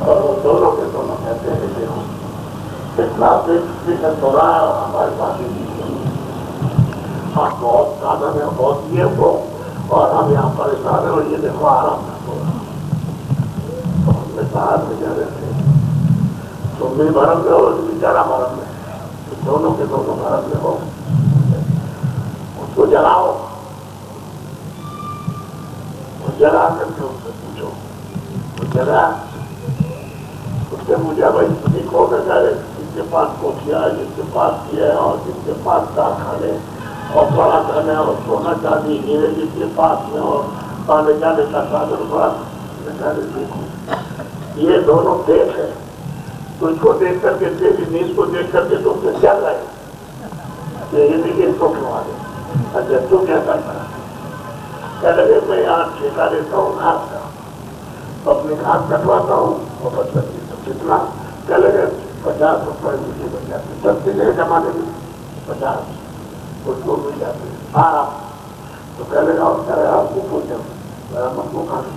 और वो दोनों के दोनों कहते हैं देखो कितना देख हो रहा है हमारे पास आप बहुत साधन है बहुत ये हो और हम यहाँ परेशान है और ये देखो आराम बाहर में जा रहे थे, तुम भी भरम में हो, बेचारा भरम में, दोनों के दोनों भरम में हो, उसको जलाओ, जला करके उससे पूछो, वो जला, उससे पूछा भाई तुझे कौन है, जिसके पास कोठिया है, जिसके पास किया है, और जिसके पास कारखाने और बड़ा धन है और सोना चांदी हीरे जिसके पास में और आने जाने का साधन बड़ा, ये दोनों देश है, तुझको देख करके, तेरी नींद को देख करके तुमसे चल रहे, ये देखिए इसको खिला दे। अच्छा तू क्या करता है? कह लगे मैं यहाँ ठेका लेता हूँ घास का, अपनी घास कटवाता हूँ और कितना, कह लगे 50 रुपये मुझे बन जाते, सस्ते के जमाने में 50 उसको मिल जाते आराम। तो कह लगा और करे आपको पूछो हमको खाने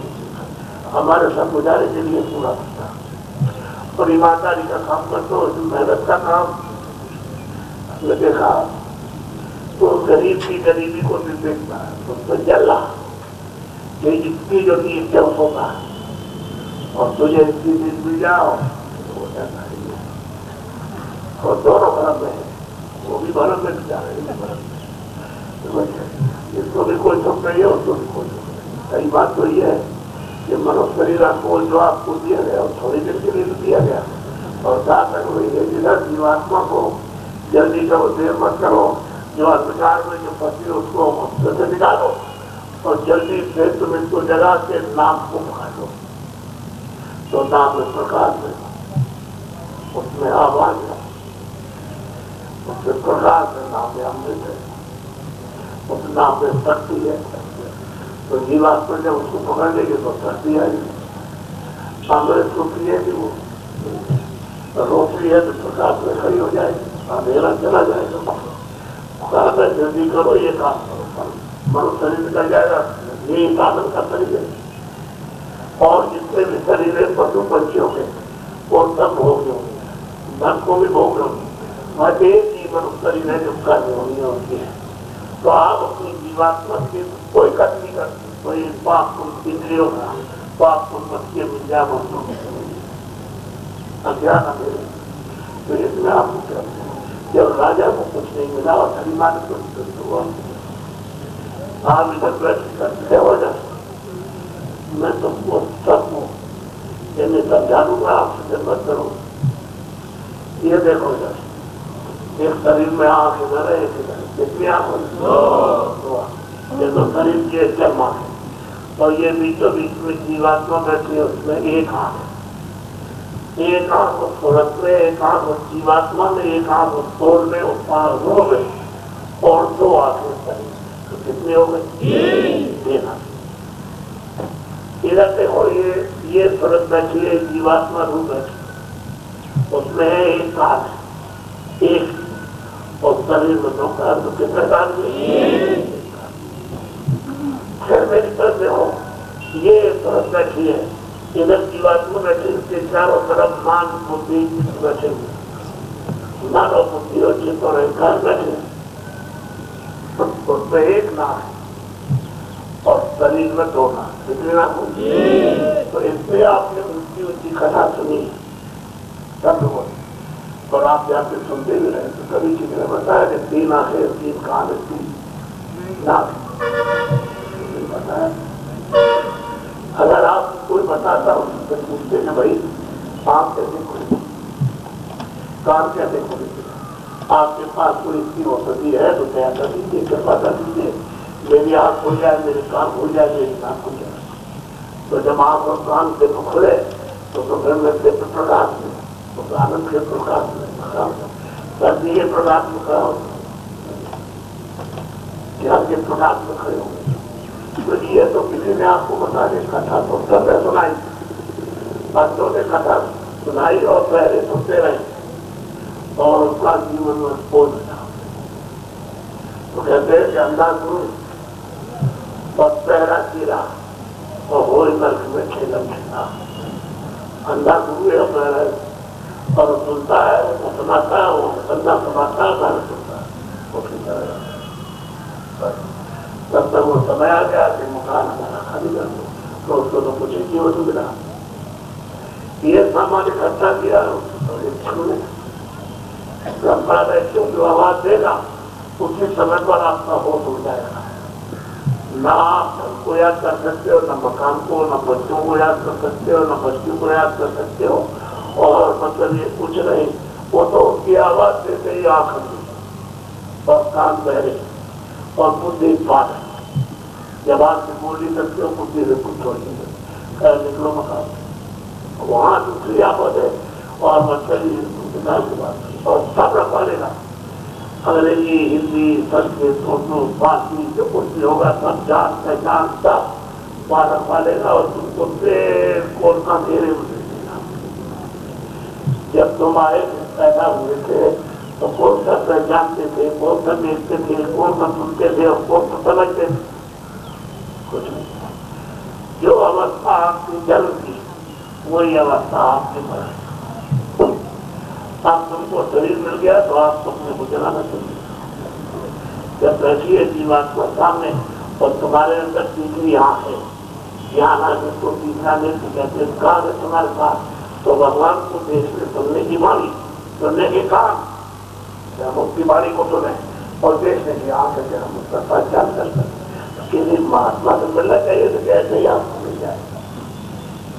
हमारे सब गुजारे के लिए पूरा करता और ईमानदारी का काम करते हो, मेहनत का काम। हमने देखा तो गरीब की गरीबी को भी देखता है, उसको जल रहा ये जितनी जो नींद क्या होगा और तुझे इतनी नींद मिल जाओ तो हो जाता है। और दोनों भरम में है, वो भी भरम में जा रहे हैं, इसको भी कोई सुख नहीं है, उसको भी कोई सुख नहीं। सही बात तो ये है कि मनुष्य शरीर को जो आपको दिया गया और थोड़ी देर के लिए दिया गया और जहाँ तक वही है जिधर जीवात्मा को जल्दी करो, देर मत करो, जो अंधकार में जो फंसी उसको से निकालो और जल्दी से तुम इसको जगा के नाम को पकड़ो। तो नाम में प्रकाश में उसमें आवाज है, उससे प्रकाश है, नाम में अमृत है, उस नाम में शक्ति है। तो जीवात्मा जब उसको पकड़ लेगी तो शक्ति आएगी, अमृत को पिएगी वो, रोशनी है तो प्रकाश में खड़ी हो जाएगी, अंधेरा चला जाएगा। जल्दी करो ये काम करो, मनुष्य शरीर निकल जाएगा, ये साधन का शरीर है। और जितने भी शरीर है पशु पंछियों के वो सब भोग होंगे, धन को भी भोग होंगे, वह एक ही मनुष्य शरीर है जो कर्म होनी होती है। तो आप अपनी जीवात्मा की कोई कर्म नहीं करते, कोई पाप इंद्रियों का पाप बच्चे विद्या अज्ञान मेरे, तो इसमें आपको क्या जब राजा को कुछ नहीं मिला और हरिमान को हुआ, आप इधर बैठ करते हो जाए, मैं तुमको सब हूँ मैं समझा दूंगा, आपसे जन्मत करूँ। ये देखो जब एक शरीर में आँख इधर है, एक इधर, कितनी आँख ये तो शरीर की एक आँख है और ये बीचों बीच में जीवात्मा बैठी है, उसमें एक आँख है। एक आंख उस सूरत में, एक आंख उस जीवात्मा में, एक आंख उस सोल में, उस पार्श्व में और 2 आंखें शरीर। तो कितने हो गए? एक आंख। इधर देखो ये सूरत बैठी है, जीवात्मा रूप बैठी, उसमें है एक आंख, एक और शरीर में 2 कान, तो कितने कान? फिर मेरी तरफ देखो ये सूरत बैठी है, इधर जीवात्मा बैठे, इसके चारों तरफ मान बुद्धि बैठे हुए, मानव बुद्धि और चित्त और अहंकार बैठे, उसमें एक नाम और शरीर में 2 नाम, कितने नाम होंगे? तो इसमें आपने ऊंची कथा सुनी सब लोगों ने, और आप जाके सुनते भी रहे। तो कभी किसी ने बताया कि 3 आंखें, 3 कान, 3 नाक बताया। अगर आप कोई बताता हो तो पूछते हैं भाई आप कैसे खुले, कान कैसे खुले, आपके पास कोई इसकी औषधि है तो तैयार कर दीजिए, कृपा कर दीजिए, मेरी आँख हो जाए, मेरे कान हो जाए, मेरी नाक हो जाए। तो जब आप और कान से खुले तो फिर में क्षेत्र प्रकाश में, तो आनंद के प्रकाश में सर्दी प्रकाश में खड़ा हो, ज्ञान के प्रकाश में खड़े होंगे। तो ये तो किसी ने आपको बताने कथा तो सबने सुनाई, बच्चों ने कथा सुनाई और पहले सुनते रहे और उसका जीवन में बोझ था। तो कहते हैं कि अंधा गुरु और पहरा कीड़ा और हो नर्क में खेलम खेला। अंधा गुरु है पहरा और सुनता है, वो सुनाता है, वो अंधा सुनाता है, गाना सुनता है, वो खींचा है। तब तक वो समय आ गया कि मकान हमारा खाली कर दो, तो उसको तो कुछ जीवन मिला। ये सामान इकट्ठा किया ब्रह्मा जो आवाज देगा उसी समय पर आपका होश हो जाएगा। ना आप को याद कर सकते हो, न मकान को, न बच्चों को याद कर सकते हो, न बच्चों को याद कर सकते हो। और मतलब ये कुछ नहीं, वो तो उसकी आवाज देते ही आंख और कान बहरे और बुद्धि पार। जब आप से बोल नहीं सकते हो, बुद्धि से कुछ छोड़ नहीं सकते, निकलो मकान। वहां दूसरी आवाज है और मतलब और सब रखवा लेगा। अंग्रेजी, हिंदी, संस्कृत, उर्दू, फारसी जो कुछ भी होगा सब जान पहचान सब वहां रखवा लेगा और तुमको बिल्कुल अंधेरे में देगा। जब तुम आए पैदा हुए थे तो कौन सा पहचानते थे, कौन सा देखते थे, कौन सा सुनते थे और कौन सा समझते थे? कुछ नहीं। जो अवस्था आपकी जन्म की वही अवस्था आपके पर। आप तुमको शरीर मिल गया तो आप अपने को जलाना चाहिए। जब बैठिए जीवात्मा सामने और तुम्हारे अंदर तीसरी आंख है, ज्ञान है जिसको तीसरा नेत्र कहते हैं, कान है तुम्हारे पास, तो भगवान को देखने सुनने की वाणी, सुनने के कान, हम उसकी वाणी को सुने और देखने की आंख है, हम उसका पहचान कर सकते। किसी महात्मा से मिलना चाहिए तो कैसे ही आपको मिल जाए।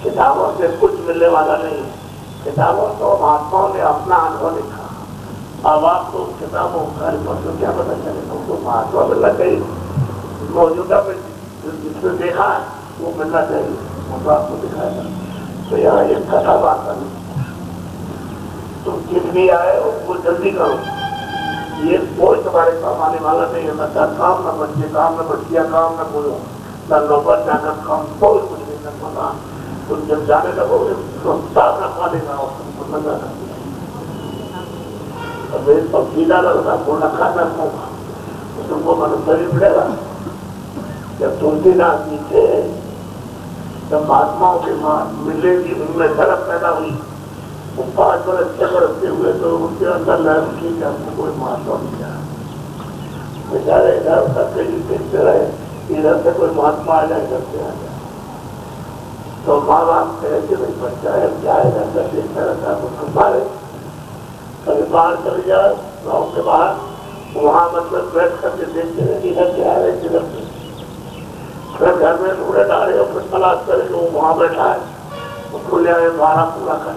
किताबों से कुछ मिलने वाला नहीं। किताबों तो महात्माओं ने अपना अनुभव लिखा। अब आपको किताबों का तो क्या पता चलेगा? तो महात्मा मिलना चाहिए, मौजूदा में जिसने देखा है वो मिलना चाहिए, वो तो आपको दिखाएगा। तो यहाँ एक कथा बात करनी, तुम जितनी आए उसको जल्दी करो। ये कोई तुम्हारे काम आने वाला नहीं है, न काम, न बच्चे काम, न बच्चिया काम, न बोलो, न नौबत जाकर काम, कोई कुछ नहीं करना। तुम जब जाने लगोगे तो साफ रखवा देगा और तुमको नजर तो सीधा लगता को रखा होगा तो तुमको मनुष्य मिलेगा। जब तुलसीदास जी थे जब महात्माओं के मिलने की उनमें तरफ पैदा हुई, वो 5 बरस 6 बरस के हुए तो उनके अंदर लहर की हमको कोई महात्मा नहीं आया। बेचारे इधर उधर कहीं देखते रहे, इधर से कोई महात्मा आ जाए, इधर से आ जाए। तो माँ बाप कहे कि भाई बच्चा है जाएगा, देखता रहता है, उसको मारे। कभी बाहर चले जाए गाँव के बाहर, वहाँ मतलब बैठ करके देखते रहे इधर से आ रहे, किधर से। फिर घर में ढूंढे डाले और फिर तलाश करे वो वहाँ बैठा है, उसको ले आए बारह पूरा कर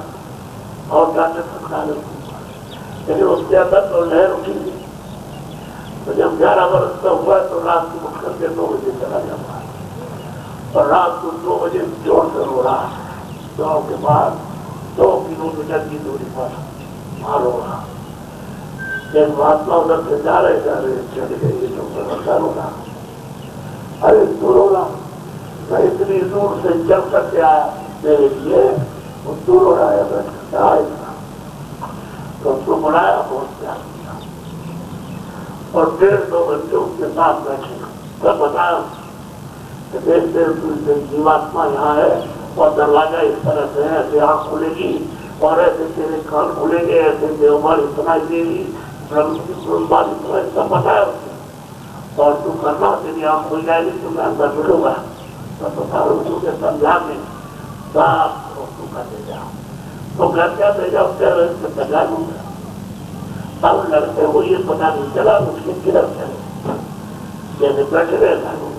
और जाते थका ले। लेकिन उसके अंदर तो लहर उठी थी। तो जब 11 वर्ष का हुआ तो रात को उठ करके 2 बजे चला जाता है और रात को 2 बजे जोर से रो रहा है। गाँव के बाद 2 किलोमीटर की दूरी पर मार हो रहा। एक महात्मा उधर से जा रहे चले गए, ये तो रो रहा। अरे तू रो रहा, मैं इतनी दूर से चल करके आया मेरे लिए, वो तू रो रहा है, बैठ करके आएगा। तो उसको बुलाया, बहुत प्यार किया और 1.5-2 घंटे उसके साथ बैठे, तब बताया देखते जीवात्मा यहाँ है और दरवाजा इस तरह से है, ऐसे आँख खुलेगी और ऐसे तेरे कान खुलेंगे, ऐसे देवमाली सुनाई देगी, ब्रह्म की सुनवाली सुनाई, सब बताया उसने। और तू करना, तेरी आँख खुल जाएगी तो मैं अंदर मिलूंगा, तो तुझे समझा के साफ तू कर दे जाओ। तो घर क्या दे जाओ, समझा लूंगा। अब लड़के को ये पता नहीं चला उसकी किधर चले, जैसे बैठे रहे घर में।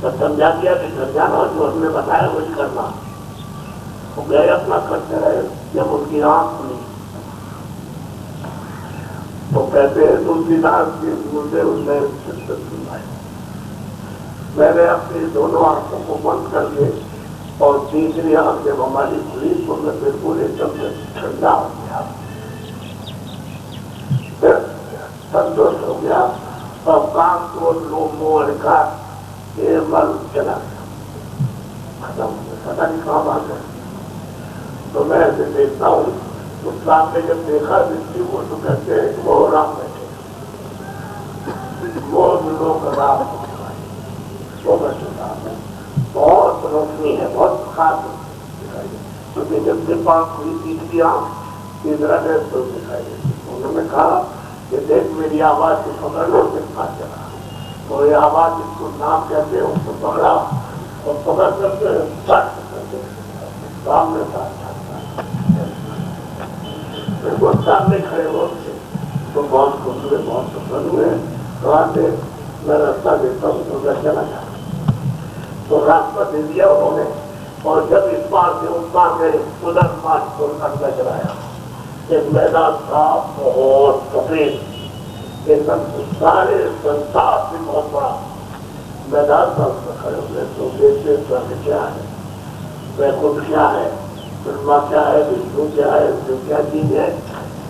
तो समझा दिया कि घर जाना, जो हमने बताया वही करना। वो गए अपना करते रहे। जब उनकी आंख खुली तो कहते हैं तुलसीदास जी मुझे उसने सुनाए। मैंने अपनी दोनों आंखों को बंद करके और तीसरी आंख जब हमारी खुली तो मैं बिल्कुल एकदम से ठंडा हो गया, संतोष हो गया और काम को लोग मोह रखा, ये मर चला गया, खत्म हो गया, पता नहीं कहाँ बात है। तो मैं ऐसे देखता हूँ तो सामने जब देखा दृष्टि वो तो कहते हैं वो राम बैठे, वो लोग राम वो बैठे राम है, बहुत रोशनी है, बहुत खास दिखाई दे। क्योंकि जब सिर्फ आँख हुई तीसरी आँख तीसरा देश तो दिखाई दे। उन्होंने कहा कि देख मेरी आवाज को पकड़ लो, कितना चला तो ये आवाज इसको नाम कहते हैं, उसको पकड़ा और पकड़ करके काम गए, उधर मानपुर अंदर चलाया। एक मैदान था बहुत सफेद, एकदम सारे संसार से बहुत बड़ा मैदान था। उसमें खड़े हुए तो देखते स्वर्ग क्या है, वैकुंठ क्या है, ब्रह्मा क्या है, विष्णु क्या है, जो क्या चीज है,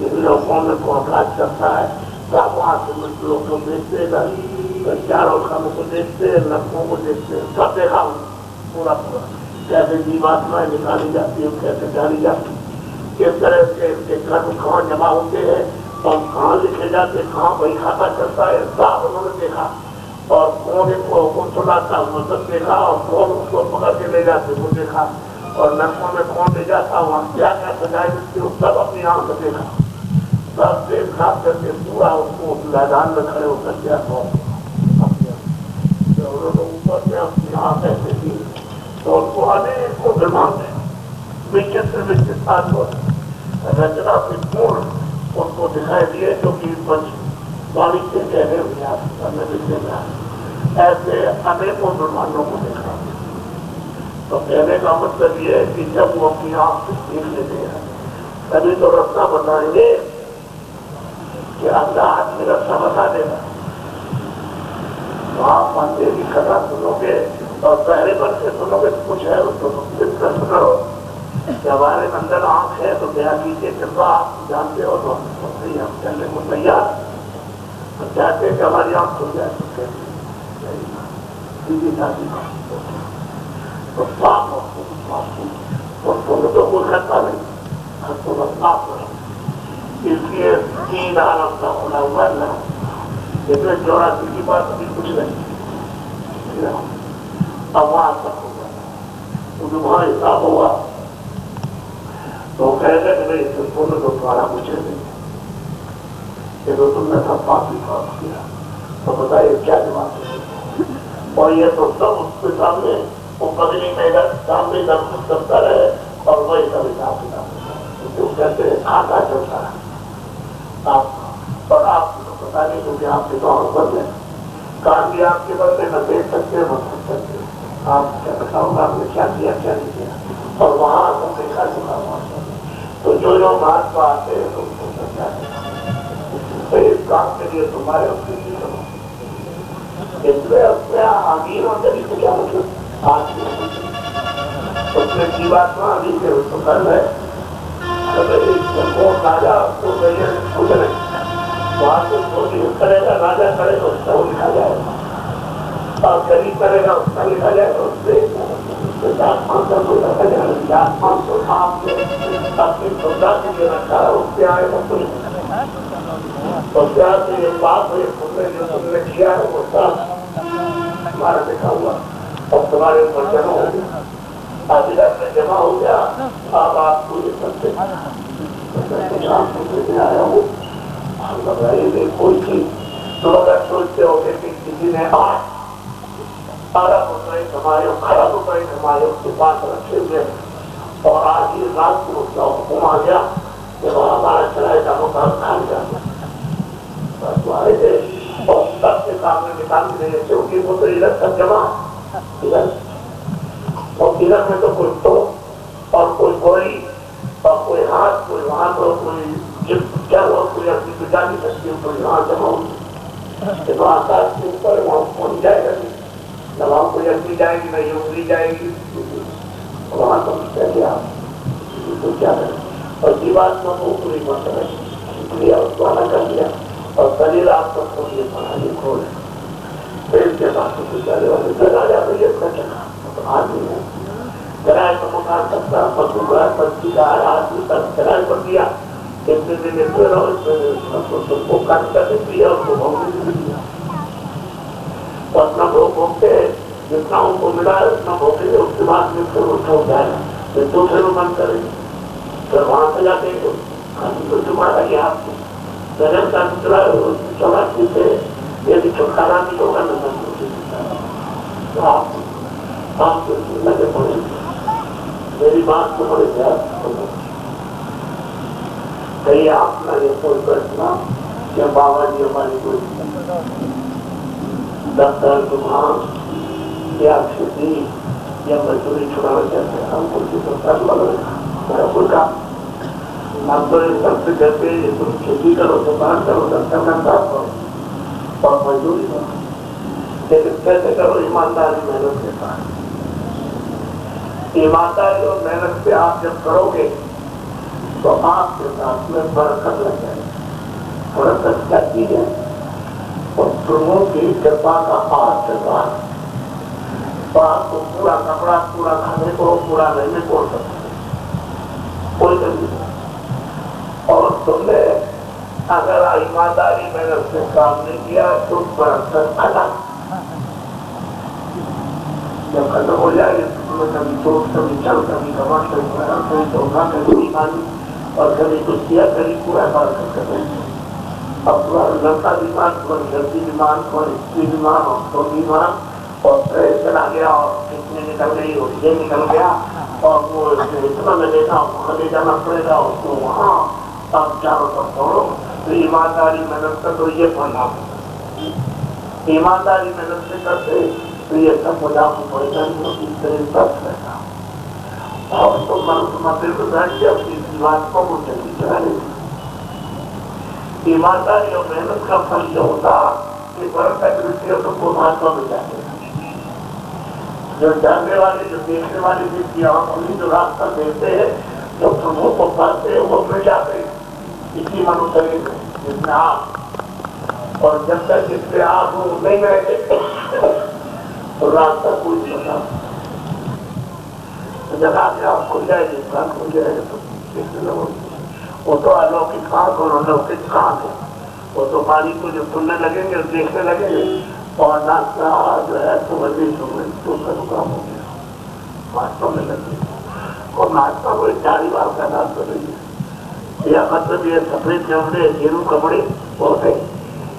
इन लोगों में कौन राज करता है। सब वहां से मृत्यु लोग को देखते, चारों खानों को देखते, लड़कों को देखते, सब देखा पूरा पूरा कैसे जीवात्माएं निकाली जाती है, कैसे डाली जाती है, किस तरह से इनके कर्म कहाँ जमा होते हैं और कहाँ लिखे जाते, कहाँ वही खाता चलता है, सब उन्होंने देखा। और कौन इनको हुक्म सुनाता वो सब देखा, और कौन उसको पकड़ के ले जाते वो देखा, और नरकों में कौन ले जाता वहाँ क्या क्या सजाए मिलती है सब अपनी आंख से देखा। सब देखा करके पूरा उसको मैदान में खड़े होकर क्या उन्होंने ऊपर में अपनी आंख ऐसे की तो उनको अनेक निर्माण है, विचित्र विचित्र रचना से पूर्ण उनको दिखाई दिए, जो कि वाणी से कहने हुए ऐसे अनेकों ब्रह्मांडों को देखा। तो कहने का मतलब ये है कि जब वो अपनी आंख से देख लेते हैं तभी तो रास्ता बताएंगे कि अल्लाह आदमी रास्ता बता देगा। तो आप मंदिर की कथा सुनोगे और पहले बन के सुनोगे तो कुछ है उसको प्रश्न करो कि हमारे अंदर आंख है तो क्या कीजिए, कृपा आप जानते हो तो हम चलने को तैयार चाहते हैं कि हमारी आंख खुल जाए तो साफ हो तो कोई खतरा नहीं, तो साफ हो। इसलिए तीन आराम का होना हुआ न इसमें 84 की बात अभी कुछ नहीं, अब वहां तक होगा तो वहां हिसाब होगा तो कहेगा कि नहीं तुमने तो तुम्हारा मुझे नहीं, ये तो तुमने सब पाप किया, तो बताइए क्या जवाब है। और ये तो सब उसके सामने वो पगड़ी में सामने दर्द करता रहे और वही सब हिसाब किताब तो कहते हैं खाता चलता है आप, और आपको तो पता नहीं क्योंकि आपके तो बंद है, काम भी आपके बंद है, न देख सकते न सुन सकते, आप क्या बताओगे आपने क्या किया क्या नहीं किया, और वहां तो देखा चुका वहां। तो जो महात्मा आते हैं तो उनको समझा तो इस काम के लिए तुम्हारे अपने इसमें अपने आगीर और जब से क्या मतलब आज उसमें जीवात्मा अभी से उसको कर रहे राजा उसको कुछ नहीं वहां तो चोरी करेगा, राजा करेगा उसका वो लिखा जाएगा, और गरीब करेगा उसका लिखा जाएगा, उससे अपनी सुविधा के लिए रखा है उससे आएगा कोई तो क्या ये बात है तुमने जो तुमने किया है वो सब तुम्हारा देखा हुआ और तुम्हारे ऊपर जमा हो गया, आदिवासी में जमा हो गया। अब आपको ये करते कुछ आपको देने आया हूँ बताइए कोई चीज तो अगर सोचते हो कि किसी ने ₹1,000 कमाए, ₹1,000 कमाए उसके पास रखे हुए और आज ही रात को उसका हुक्म आ गया कि वह हमारा चलाए का मकान खा गया और सबके सामने निकाल देंगे क्योंकि वो तो इधर तक जमा इधर और इधर में तो कोई तो और कोई गोली और कोई हाथ कोई वहां पर कोई क्या हुआ कोई अपनी तो जा नहीं सकती कोई वहां जमा होगी तो आकाश के ऊपर वहां पहुंच जाएगा न वहां कोई अग्नि जाएगी न उंगली जाएगी वहां तो क्या तो क्या है और जीवात्मा को पूरी मत किया उसको अलग कर दिया और शरीर आपको खोलिए पढ़ाइए खोले फिर के बाद तो जाने वाले राजा तो ये आदमी है किराए पर मकान सकता पशु का पक्षी का आदमी का किराए पर दिया इसमें तुमको काम करने दिया उसको भोगने दिया और अपना भोग भोगते जितना उनको मिला है उतना भोगेंगे उसके बाद में फिर उठा हो जाएगा फिर दूसरे को बंद करेंगे फिर वहां से जाते तो तुम्हारा ये आपको नजर का दूसरा 84 से यदि छुटकारा भी होगा न तो आप लगे पड़े मेरी बात को बड़े ध्यान कहीं आपका ये कोई प्रश्न या बाबा जी हमारी कोई डॉक्टर दुकान या खेती या मजदूरी छुड़ाना चाहते हैं हम कुछ फैसला ना तो इस सबसे कहते हैं तुम खेती करो तो बाहर करो दर्शन करता करो और मजदूरी करो, लेकिन कैसे करो? ईमानदारी मेहनत के साथ। ईमानदारी और मेहनत से आप जब करोगे तो आपके साथ में बरकत लग जाएगी। बरकत क्या चीज है? और प्रभु की कृपा का आशीर्वाद। तो आपको पूरा कपड़ा पूरा खाने को पूरा रहने को सकते कोई नहीं। और तुमने अगर ईमानदारी मेहनत से काम नहीं किया तो बरकत अलग जब खत्म हो जाएगी तो तुम्हें कभी चोट कभी चल कभी कमर कभी धोखा कभी बीमारी और कभी कुछ किया कभी पूरा बरकत कर रहे। अब तुम्हारा लड़का बीमार, तुम्हारी लड़की बीमार, तुम्हारी स्त्री बीमार और तो बीमार और चला गया और कितने निकल गई और ये निकल गया और वो इतना मिलेगा वहाँ ले जाना पड़ेगा उसको वहाँ। अब चारों सब छोड़ो तो ईमानदारी मेहनत का तो ये फलना ईमानदारी मेहनत से करते तो ये सब हो जाओ पड़ेगा रहता और तो मंदिर को बैठ के अपनी बात को जल्दी चला लेते। ईमानदारी और मेहनत का फल जो होता कि बरकत दृष्टि सबको महात्मा में जाते जो जानने वाले जो देखने वाले जिसकी आंखें जो रास्ता देते हैं जो प्रभु को पाते हैं वो मिल जाते हैं इसी मनुष्य जिसमें आप और जब तक जिसमें आप नहीं रहेंगे तो रास्ता कोई पता जब आपने आप खुल जाएगी प्राण खुल जाएगा तो वो तो अलौकिक आंख और अलौकिक कान है। वो तो पानी को जब सुनने लगेंगे और देखने लगेंगे और नाश्ता जो है समझ तो उसका तो काम हो गया वास्तव में लगे और नाश्ता को 4 बार का नाश्ता नहीं है। या मतलब ये सफेद कपड़े गेरू कपड़े बहुत है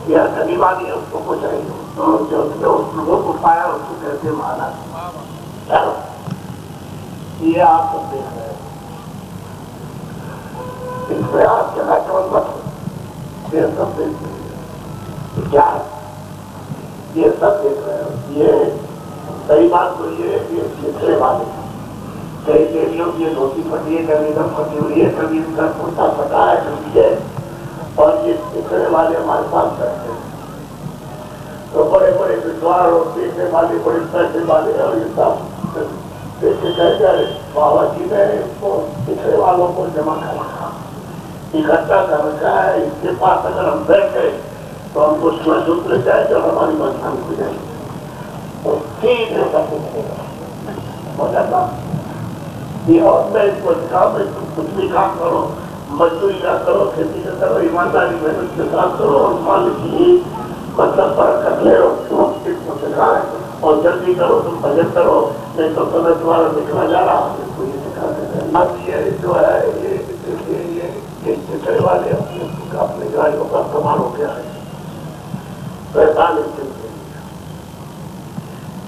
या गरीबानी है उसको कुछ है जो उसने उस लोगों को पाया उसको कहते महाराज। ये आप सब देख रहे हैं इसमें आप जगह केवल मत ये सब देख रहे हैं क्या ये सब देख रहे हो। ये सही बात तो ये पिछले वाले कई देवियों की धोती फटी है कभी इधर फटी हुई है कभी इनका कुर्ता फटा है कभी है और ये पिछले वाले हमारे पास बैठे हैं तो बड़े बड़े विद्वान और देखने वाले बड़े पैसे वाले और ये सब देखे कहते हैं बाबा जी ने इसको पिछले वालों को जमा कर रखा इकट्ठा कर रखा है। इसके पास अगर हम बैठे तो हमको समझ उतर जाएगी और हमारी मजबूत हो जाएगी तो सीधे हो जाता ये और मैं इसको काम कुछ भी काम करो मजदूरी ना करो खेती ना करो ईमानदारी मेहनत के साथ करो और मालिक की मतलब बरकत ले इसको सिखाए और जल्दी करो तुम भजन करो नहीं तो समय तुम्हारा निकला जा रहा है इसको ये सिखा देते हैं। अब ये जो है ये चिट्ठे वाले अपने गाड़ियों का कमाल हो गया है 45 दिन के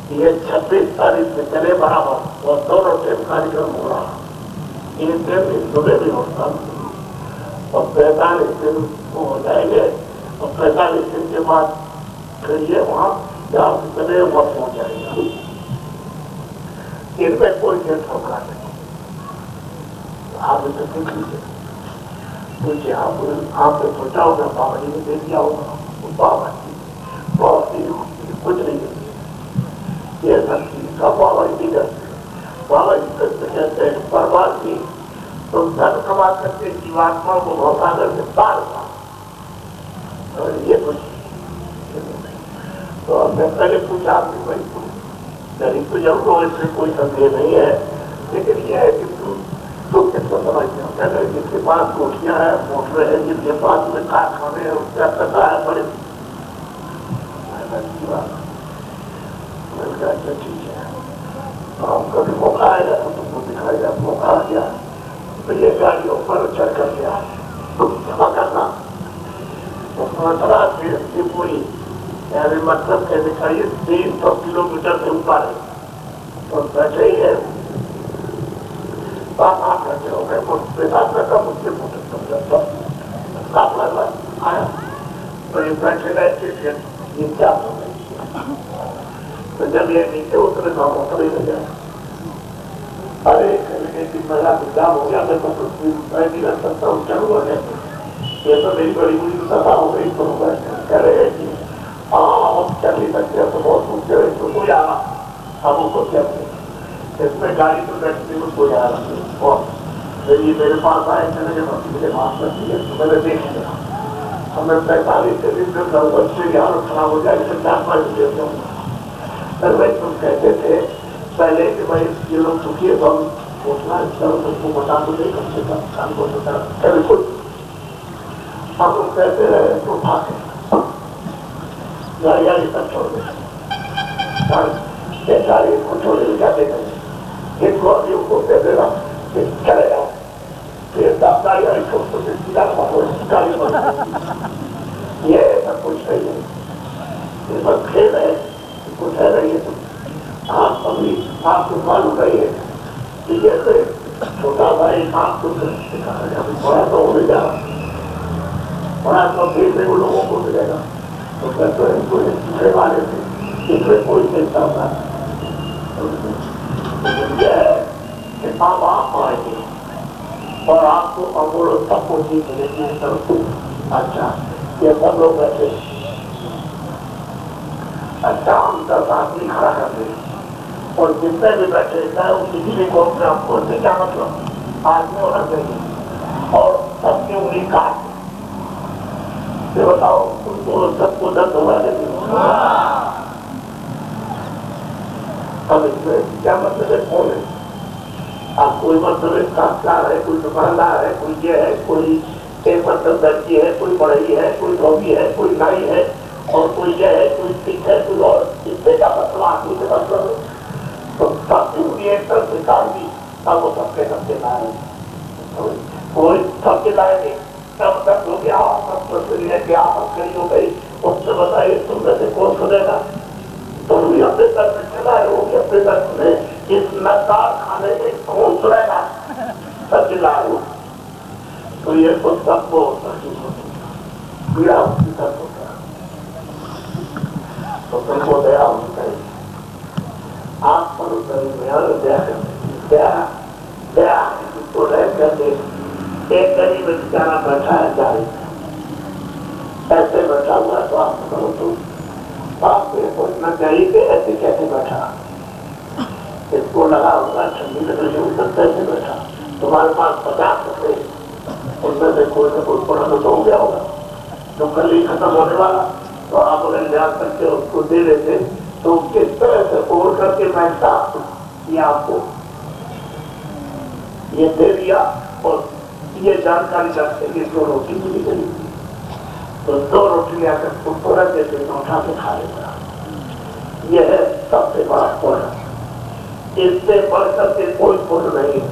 लिए ये 26 तारीख से चले बराबर और दोनों टाइम कार्यक्रम हो रहा इन दिन सुबह भी होता और 45 दिन हो जाएंगे और 45 दिन के बाद फिर ये वहाँ जहाँ से चले वहाँ पहुँच जाएगा। इनमें कोई डेढ़ होगा नहीं आप इसे देख लीजिए मुझे आपने सोचा होगा बाबा जी ने दे दिया होगा बाबा जी बहुत ही कुछ नहीं करती ये शक्ति का बाबा जी करते बाबा जी कहते हैं बर्बाद की तो धन कमा करके जीवात्मा को भौसागर से पार और ये कुछ तो मैं पहले पूछा आपने भाई गरीब तो जरूर हो इससे कोई संदेह नहीं है लेकिन यह है कि तुम किसको समझते हो क्या जिसके पास कोठियां है मोटरें हैं जिसके पास में कारखाने हैं उसका पता है बड़े अच्छा ठीक है हम कभी मौका आएगा तो तुमको दिखाएगा मौका आ गया तो ये गाड़ियों पर चढ़ कर गया तुम जमा करना तो पूरी यानी मतलब क्या दिखाइए 300 किलोमीटर से ऊपर है तो बैठे ही है आप बैठे हो गए मुझसे आया तो ये बैठे रहते ये क्या हो गए तो जब ये नीचे उतरे तो उतरे ही जाए कहेंगे कि मेरा विद्याम हो गया, मैं तो पृथ्वी मैं नहीं रह सकता हूँ, चलूंगा कैसे? ये तो मेरी बड़ी बुरी सभा हो गई। तो कह रहे हैं कि हाँ चल नहीं सकते, तो बहुत मुझसे तो कोई आना हम उसको कहते इसमें गाड़ी तो बैठने में कोई आया और ये मेरे पास आए, मैंने जब मुझे माफ कर दिया तो मैंने देख लिया हमें 45 से दिन बच्चे यहाँ खराब हो जाए, 4-5 दिन जाऊंगा। भाई तुम कहते थे पहले कि भाई ये लोग दुखी है तो हम सोचना तुमको बता दो नहीं, कम से कम काम को बता बिल्कुल। हम लोग कहते रहे तो भागे गाड़ियाँ सब छोड़ दे, गाड़ी को छोड़े जाते गए, इनको अभी उनको दे देना चले जाओ, फिर गाड़ियाँ ये सब कुछ नहीं है, बस खेल है, कुछ है नहीं है। आप अभी आपको मालूम नहीं है कि जैसे छोटा भाई आपको बड़ा तो होने जा रहा, बड़ा तो फिर से वो लोगों को मिलेगा, तो कहते हैं कोई दूसरे वाले थे इसमें कोई चिंता नहीं। अब आप आएंगे और आपको अमूल सबको जीत लेंगे। अच्छा ये सब लोग बैठे, अच्छा हम 10 आदमी खड़ा करते हैं और जितने भी बैठे चाहे वो किसी भी कौम में आपको से क्या मतलब आदमी होना चाहिए और सबके उंगली काट ये बताओ उनको सबको दर्द होगा देते। अब इसमें क्या मतलब है? कौन है आप? कोई मतलब कामगार है, कोई दुकानदार है, कोई ये है, कोई एक मतलब दर्जी है, कोई बढ़ई है, कोई धोबी है, कोई नाई है और कोई ये है, कोई सिख है, कोई और। इससे क्या मतलब आदमी के मतलब है? तो सबकी एक तरफ से काट दी, अब वो सबके सबके लाए, कोई सबके लाएंगे तब तक हो गया आपस करी हो गई। उससे बताइए तुम में से कौन सुनेगा? तुम भी अपने तक में चलाए हो कि अपने तक में इस नकार खाने में कौन सुनेगा? सब चिल्लाए हो तो ये तो सबको पीड़ा उसकी तक होता है, तो तुमको दया होनी चाहिए। आप पर दया तो रह करके एक गरीब बेचारा बैठा है जारी ऐसे बैठा हुआ तो आप करो तो आपको सोचना चाहिए कि ऐसे कैसे बैठा, इसको लगा होगा ठंडी लग कैसे बैठा। तुम्हारे पास 50 रुपए उनमें से कोई ना कोई थोड़ा तो हो गया होगा जो कल ही खत्म होने वाला, तो आप अगर ध्यान करके उसको दे देते तो किस तरह से ओढ़ करके बैठता ये आपको ये दे दिया और ये जानकारी रखते कि 2 रोटी मिली गई तो 2 रोटी आकर थोड़ा देते उठा के खा लेगा। यह है सबसे बड़ा पुण्य, इससे बढ़कर के कोई पुण्य नहीं है।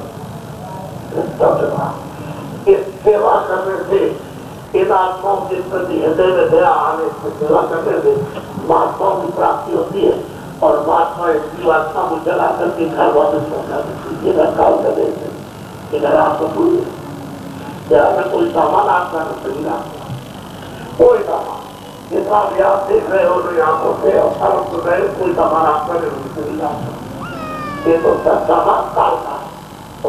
सबसे बड़ा इस सेवा करने से इन आत्माओं के प्रति हृदय में दया आने से सेवा करने से महात्माओं की प्राप्ति होती है और महात्मा इस जीवात्मा को जला करके घर वापस पहुंचा देते। ये घर काम कर देते इधर आपको पूरी में कोई सामान आपका नहीं आपका कोई सामान जितना भी आप देख रहे हो तो आंखों से और सालों सुन रहे हो कोई सामान आपका नहीं आपका। ये तो सब सामान काल का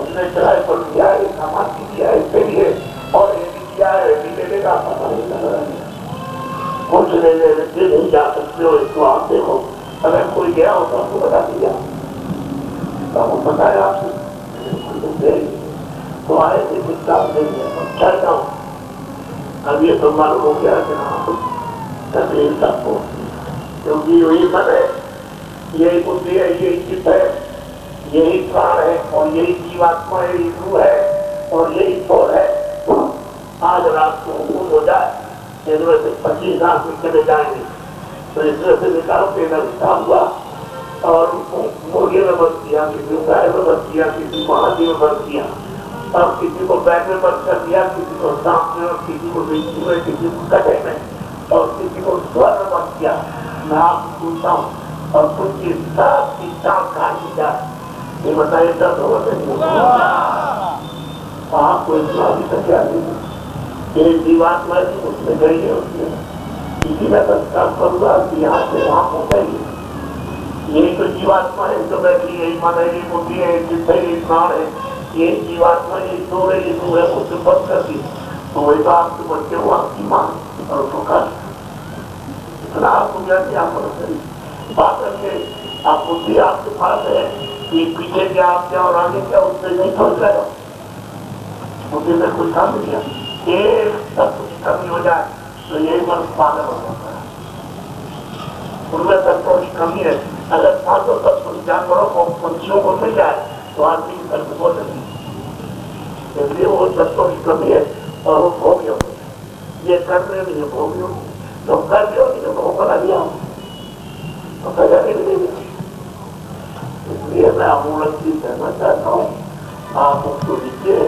उसने चढ़ाई पर दिया है, सामान की दिया है इसके लिए और ये भी दिया है भी लेने का पता नहीं लग रहा है। कुछ लेने नहीं जा सकते हो इसको आप देखो, अगर कोई गया हो तो आपको बता दिया तो आपको बताया आपसे तो आए थे कितना चल जाओ। अब ये तो मालूम हो गया कि तकलीफ सबको, क्योंकि यही मन है, यही बुद्धि है, यही चित्त है, यही प्राण है और यही जीवात्मा यही रूह है और यही सोल है। आज रात को हुकुम हो जाए इनमें से 25 आदमी चले जाएंगे तो इसमें से निकाल के नष्टा हुआ और मुर्गे में बंद किया, किसी गाय में बंद किया, किसी को हाथी में बंद किया और किसी को बैग में बंद कर दिया, किसी को सांप में और किसी को बिजली में, किसी को कटे में और किसी को स्वर में बंद किया। मैं आपको पूछता हूँ और कुछ की चाँद काट दी जाए ये बताइए दर्द होगा आपको इतना अभी तक क्या नहीं। ये जीवात्मा की उसमें गई है, उसमें इसी में बस काम करूँगा कि यहाँ से वहाँ पहुँचाइए। यही तो जीवात्मा है जो बैठी है, मन है, बुद्धि है, चित्त है, प्राण है ये जीवात्मा ये दो है, ये दो है, उससे बंद कर दी तो वही तो आपके बच्चे हो, आपकी माँ और प्रकाश इतना आपको ज्ञान क्या बात करके आप बुद्धि आपके पास है कि पीछे क्या आप क्या और आगे क्या उससे नहीं सोच रहे हो। बुद्धि में कुछ काम नहीं किया, एक तत्व की कमी हो जाए तो यही मन पागल हो जाता है। उनमें तत्वों की कमी है। अगर पांचों तत्व जानवरों को पंछियों को मिल जाए तो आदमी की तत्व बोल नहीं, इसलिए वो तत्वों की कमी है और वो भोग्य हो ये करने नहीं है भोग्य हो तो कर दियो नहीं भोग बना दिया तो कजाने भी नहीं मिली। इसलिए मैं अमूलक चीज कहना चाहता हूँ, आप उसको लीजिए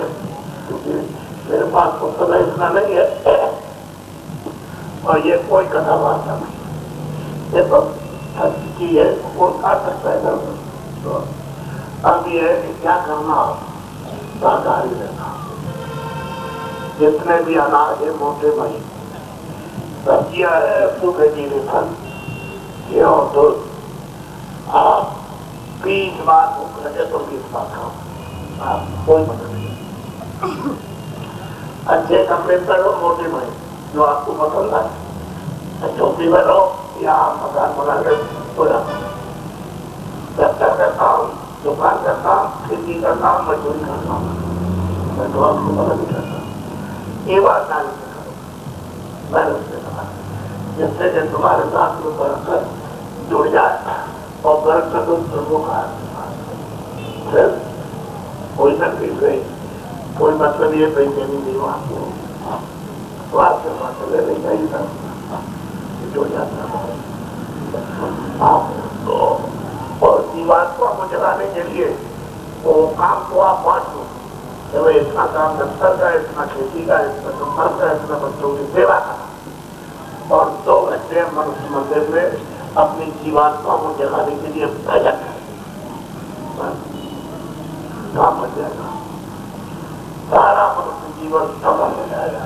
क्योंकि मेरे पास तो समय इतना नहीं है और ये कोई कथा वार्ता नहीं, ये तो सच्ची है, कौन खा सकता है ना। तो अब ये है कि क्या करना, शाकाहारी रहना, जितने भी अनाज है मोटे मही सब्जियां है, सूखे जीरे फल, गेहूं दूध, आप 20 बार भूख लगे तो 20 बार खाओ, आप कोई मतलब नहीं। अच्छे कपड़े पहनो मोटे मही जो आपको पसंद है, चौकी में रहो या मकान बना कर पूरा दफ्तर का काम, दुकान का काम, खेती का काम, मजदूरी का काम, मैं तो आपको मदद नहीं करता। ये बात नहीं करो, मैंने उससे कहा जिससे कि तुम्हारे साथ में बरकत जुड़ जाए और बरकत उस प्रमुख फिर कोई तकलीफ नहीं, कोई मतलब ये पैसे नहीं दी आपको, तो आपके मतलब नहीं चाहिए था जुड़ जाता आप तो। और जीवात्मा को जगाने के लिए वो काम को आप बांट दो, चलो इतना काम दफ्तर का, इतना खेती का, इतना संपर्क का, इतना बच्चों की सेवा का, और 2 घंटे मनुष्य मंदिर में अपनी जीवात्मा को जगाने के लिए भजन काम बन जाएगा, सारा मनुष्य जीवन सफल हो जाएगा।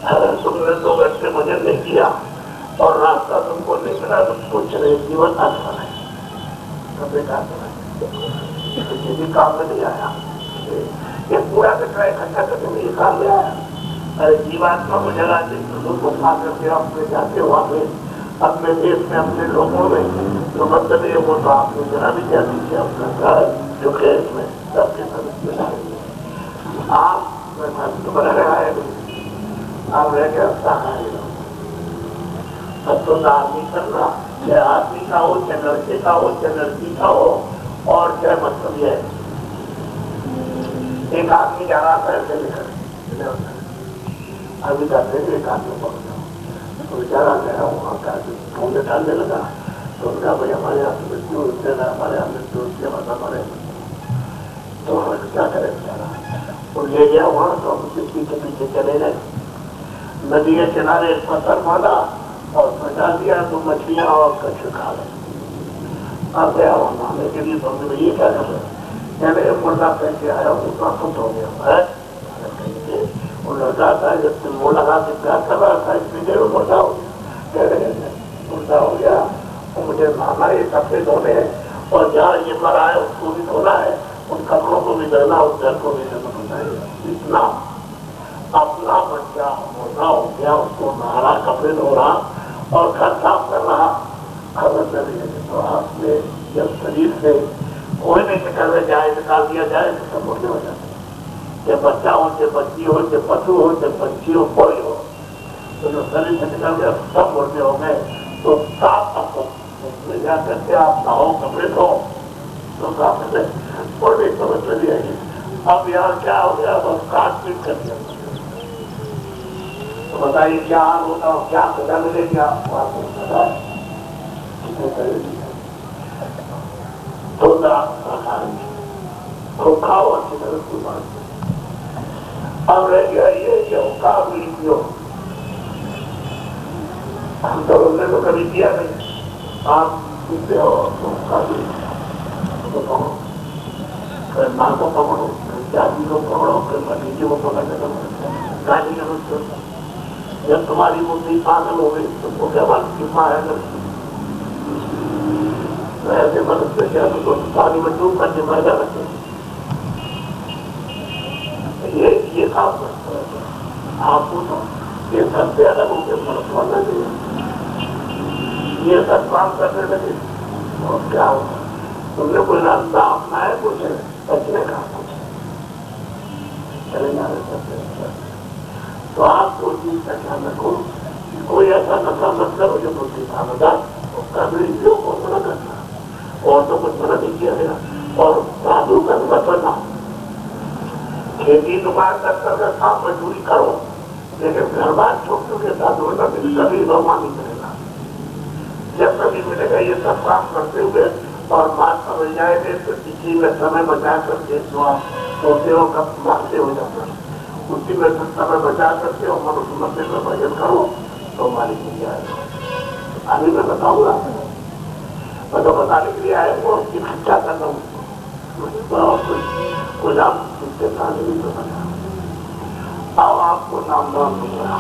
अगर तुमने 2 घंटे भजन नहीं किया और रास्ता तुमको नहीं मिला तो कुछ नहीं, जीवन अच्छा नहीं, बेकार किसी काम में नहीं आया। ये पूरा कचरा इकट्ठा करके नहीं काम में आया। अरे जीवात्मा को जगा के को खा करके अपने जाते वहां पे अपने देश में अपने लोगों में जो मतलब ये वो तो आपने जरा भी क्या दीजिए अपना जो खेत में सबके सदस्य आप तो बना रहा है, आप रह गया शाकाहारी तो आदमी करना, चाहे आदमी का हो, चाहे लड़के का हो, चाहे लड़की का हो, और चाहे मतलब ये एक आदमी जा रहा था ऐसे लेकर अभी जाते थे, एक आदमी पहुंच जाओ तो बेचारा गया वहाँ का ढूंढे डालने लगा तो उनका भाई हमारे यहाँ से मृत्यु होते ना, हमारे यहाँ मृत्यु होती है, मतलब हमारे तो हमें क्या करे बेचारा, वो ले गया वहाँ तो हम पीछे पीछे चले गए, नदी के किनारे पत्थर मारा और बचा दिया तो मछलियां और कच्छ खा गए। अब गया वहां नहाने के लिए तो हमने ये क्या कर रहे मुर्दा पैसे आया उसका खुद हो गया है, वो लड़का था जब वो लगा के प्यार कर रहा था इतनी देर में मुर्दा हो गया, कह रहे मुर्दा हो गया और मुझे नहाना ये कपड़े धोने हैं और जहाँ ये मरा है उसको भी धोना है, उन कपड़ों को भी धोना, उस घर को भी धोना है। इतना अपना बच्चा मुर्दा हो गया, उसको नहाना, कपड़े धो रहा और घर साफ कर रहा, खबर नहीं है। तो आपने जब शरीर से कोई भी निकल जाए, निकाल दिया जाए तो सब मुर्दे हो जाते, चाहे बच्चा हो, चाहे बच्ची हो, चाहे पशु हो, चाहे पंछी हो, कोई हो, तो जो शरीर से निकल गया सब मुर्दे हो गए। तो साफ आपको उसमें जा करके आप नहाओ, कपड़े धो तो साफ मुर्दे समझ में नहीं आएगी। अब यहाँ क्या हो गया, बस काट पीट कर दिया, तो बताइए क्या हाल होता हो, क्या सजा मिलेगी आपको, आपको सजा तो खाओ अच्छी तरह से बात। अब रह गया ये जो काबली पियो, हम तो लोगों ने तो कभी किया नहीं, आप पीते हो तो काबली फिर माँ को पकड़ो, जाति को पकड़ो, फिर भतीजे को पकड़ने का गाली का जब तुम्हारी बुद्धि पागल हो गई तो क्या बात की माँ है ऐसे मनुष्य क्या तो पानी में डूब करके मर जाना चाहिए। काम करते हैं। आपको तो ये सबसे अलग होकर फर्क होना चाहिए। ये सब काम करने लगे और क्या होगा? तुमने कोई रास्ता अपनाया कुछ बचने का कुछ चले जाने सकते। तो आप कोई चीज का ध्यान रखो, कोई ऐसा नशा मत करो जो बुद्धि सामदा उसका मृत्यु को मना करना और तो कुछ मना नहीं किया गया। और साधु का मत बनना, खेती दुकान कर काम मजदूरी करो, लेकिन घर बार छोटों के साथ होना कभी भगवान नहीं करेगा। जब कभी मिलेगा ये सब काम करते हुए और बात समझ जाएंगे तो किसी में समय बचा करके सोते हो कब मारते हो जाता है, उसी में समय बचा करके और मनुष्य मंदिर में भजन करो तो मालिक मिल जाएगा। अभी मैं बताऊंगा, मैं तो बताने के लिए आए वो उसकी शिक्षा करना हूँ कुछ आप उसके साथ भी तो बता। अब आपको नाम नाम दूंगा।